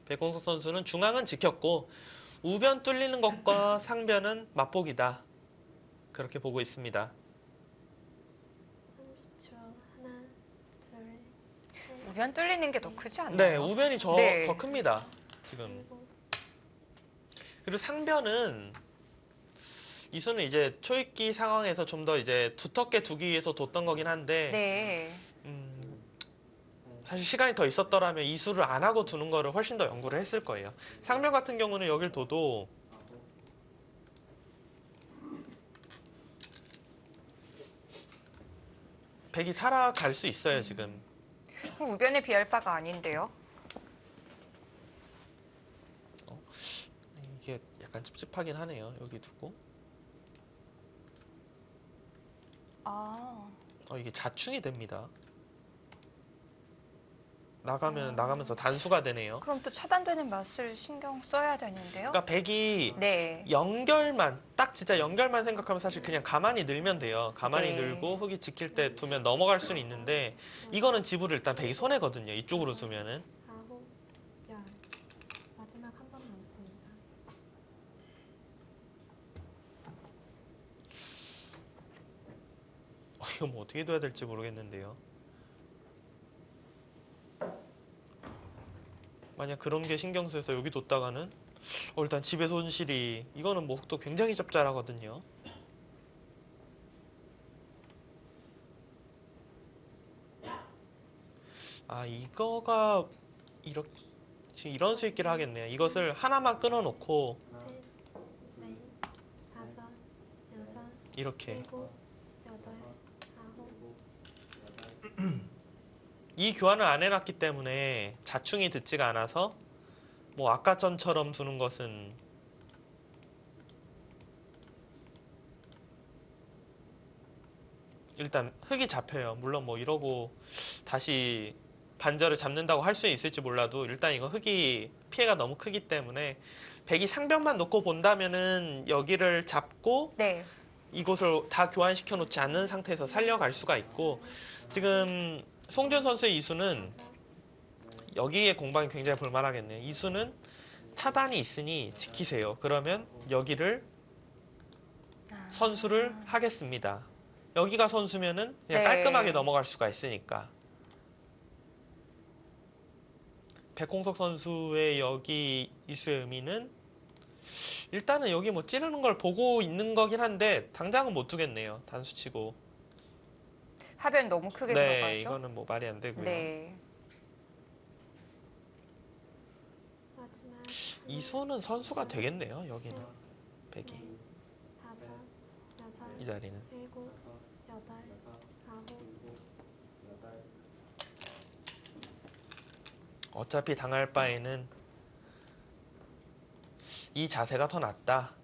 백홍석 선수는 중앙은 지켰고 우변 뚫리는 것과 상변은 맛보기다. 그렇게 보고 있습니다. 30초. 하나, 둘, 셋, 우변 뚫리는 게 더 크지 않나요? 네, 우변이 네. 더 큽니다. 지금. 일곱, 그리고 상변은 이수는 이제 초읽기 상황에서 좀 더 이제 두텁게 두기 위해서 뒀던 거긴 한데 네. 사실 시간이 더 있었더라면 이수를 안 하고 두는 거를 훨씬 더 연구를 했을 거예요. 상변 같은 경우는 여길 둬도 아홉, 백이 살아갈 수 있어요 지금. 우변에 비할 바가 아닌데요. 이게 약간 찝찝하긴 하네요. 여기 두고 아, 이게 자충이 됩니다. 나가면서 단수가 되네요. 그럼 또 차단되는 맛을 신경 써야 되는데요. 그러니까 백이 네. 연결만 딱 진짜 연결만 생각하면 사실 그냥 가만히 늘면 돼요. 가만히 네. 늘고 흙이 지킬 때 두면 넘어갈 수는 있는데 이거는 지불을 일단 백이 손해거든요. 이쪽으로 두면은 아홉, 열. 마지막 한 번 남았습니다. 이거 뭐 어떻게 둬야 될지 모르겠는데요. 만약 그런 게 신경 쓰여서 여기 뒀다가는 일단 집의 손실이 이거는 뭐 흙도 굉장히 짭짤하거든요. 아 이거가 이렇게 지금 이런 수익기를 하겠네요. 이것을 하나만 끊어놓고 셋, 넷, 다섯, 여섯, 이렇게 일곱, 여덟, 아홉, 일곱, 여덟, 이 교환을 안 해놨기 때문에 자충이 듣지가 않아서 뭐 아까 전처럼 두는 것은 일단 흙이 잡혀요. 물론 뭐 이러고 다시 반절을 잡는다고 할 수 있을지 몰라도 일단 이거 흑이 피해가 너무 크기 때문에 백이 상변만 놓고 본다면은 여기를 잡고 네. 이곳을 다 교환시켜 놓지 않는 상태에서 살려갈 수가 있고, 지금 송준 선수의 이수는 여기에 공방이 굉장히 볼만하겠네요. 이수는 차단이 있으니 지키세요. 그러면 여기를 선수를 하겠습니다. 여기가 선수면은 그냥 네. 깔끔하게 넘어갈 수가 있으니까. 백홍석 선수의 여기 이수의 의미는 일단은 여기 뭐 찌르는 걸 보고 있는 거긴 한데 당장은 못 두겠네요. 단수치고. 하변 너무 크게 네, 들어가죠. 이거는 뭐 말이 안 되고요. 네. 마지막 이수는 선수가 되겠네요. 여기는 백이 다섯, 여섯, 이 자리는. 일곱, 여덟, 아홉, 여덟, 어차피 당할 바에는 이 자세가 더 낫다.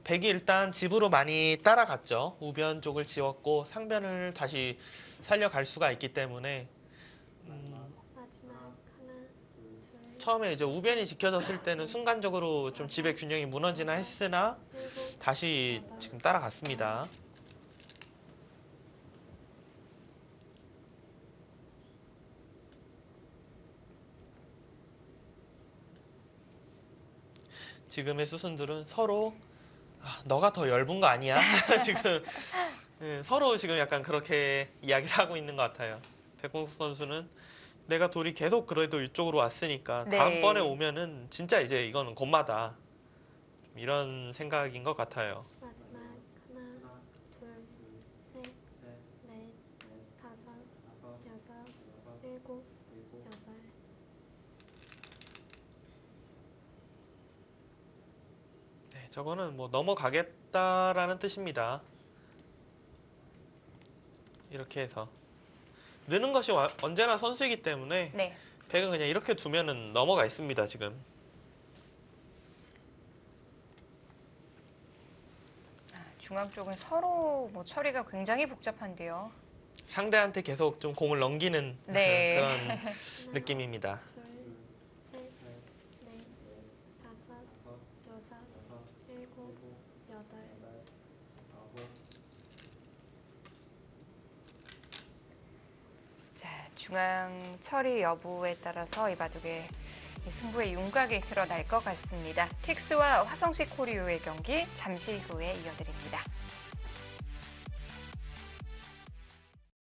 백이 일단 집으로 많이 따라갔죠. 우변 쪽을 지웠고 상변을 다시 살려갈 수가 있기 때문에 마지막 하나, 둘, 처음에 이제 우변이 지켜졌을 때는 순간적으로 좀 집의 균형이 무너지나 했으나 일곱, 다시 지금 따라갔습니다. 지금의 수순들은 서로 너가 더 엷은 거 아니야? 지금 서로 지금 약간 그렇게 이야기를 하고 있는 것 같아요. 백홍석 선수는 내가 돌이 계속 그래도 이쪽으로 왔으니까 네. 다음번에 오면은 진짜 이제 이거는 god마다 좀 이런 생각인 것 같아요. 마지막 하나, 둘, 셋, 셋, 넷, 다섯, 다섯, 여섯, 여섯, 일곱, 일곱, 여덟. 네, 저거는 뭐 넘어가겠다라는 뜻입니다. 이렇게 해서 느는 것이 언제나 선수이기 때문에 네. 백은 그냥 이렇게 두면은 넘어가 있습니다. 지금 중앙 쪽은 서로 뭐 처리가 굉장히 복잡한데요. 상대한테 계속 좀 공을 넘기는 네. 그런 하나, 느낌입니다. 둘, 셋, 넷, 다섯, 다섯, 여섯, 여섯, 일곱, 일곱, 여덟. 여덟, 아홉, 자, 중앙 처리 여부에 따라서 이 바둑의 이 승부의 윤곽이 드러날 것 같습니다. 틱스와 화성시 코리오의 경기 잠시 후에 이어드립니다.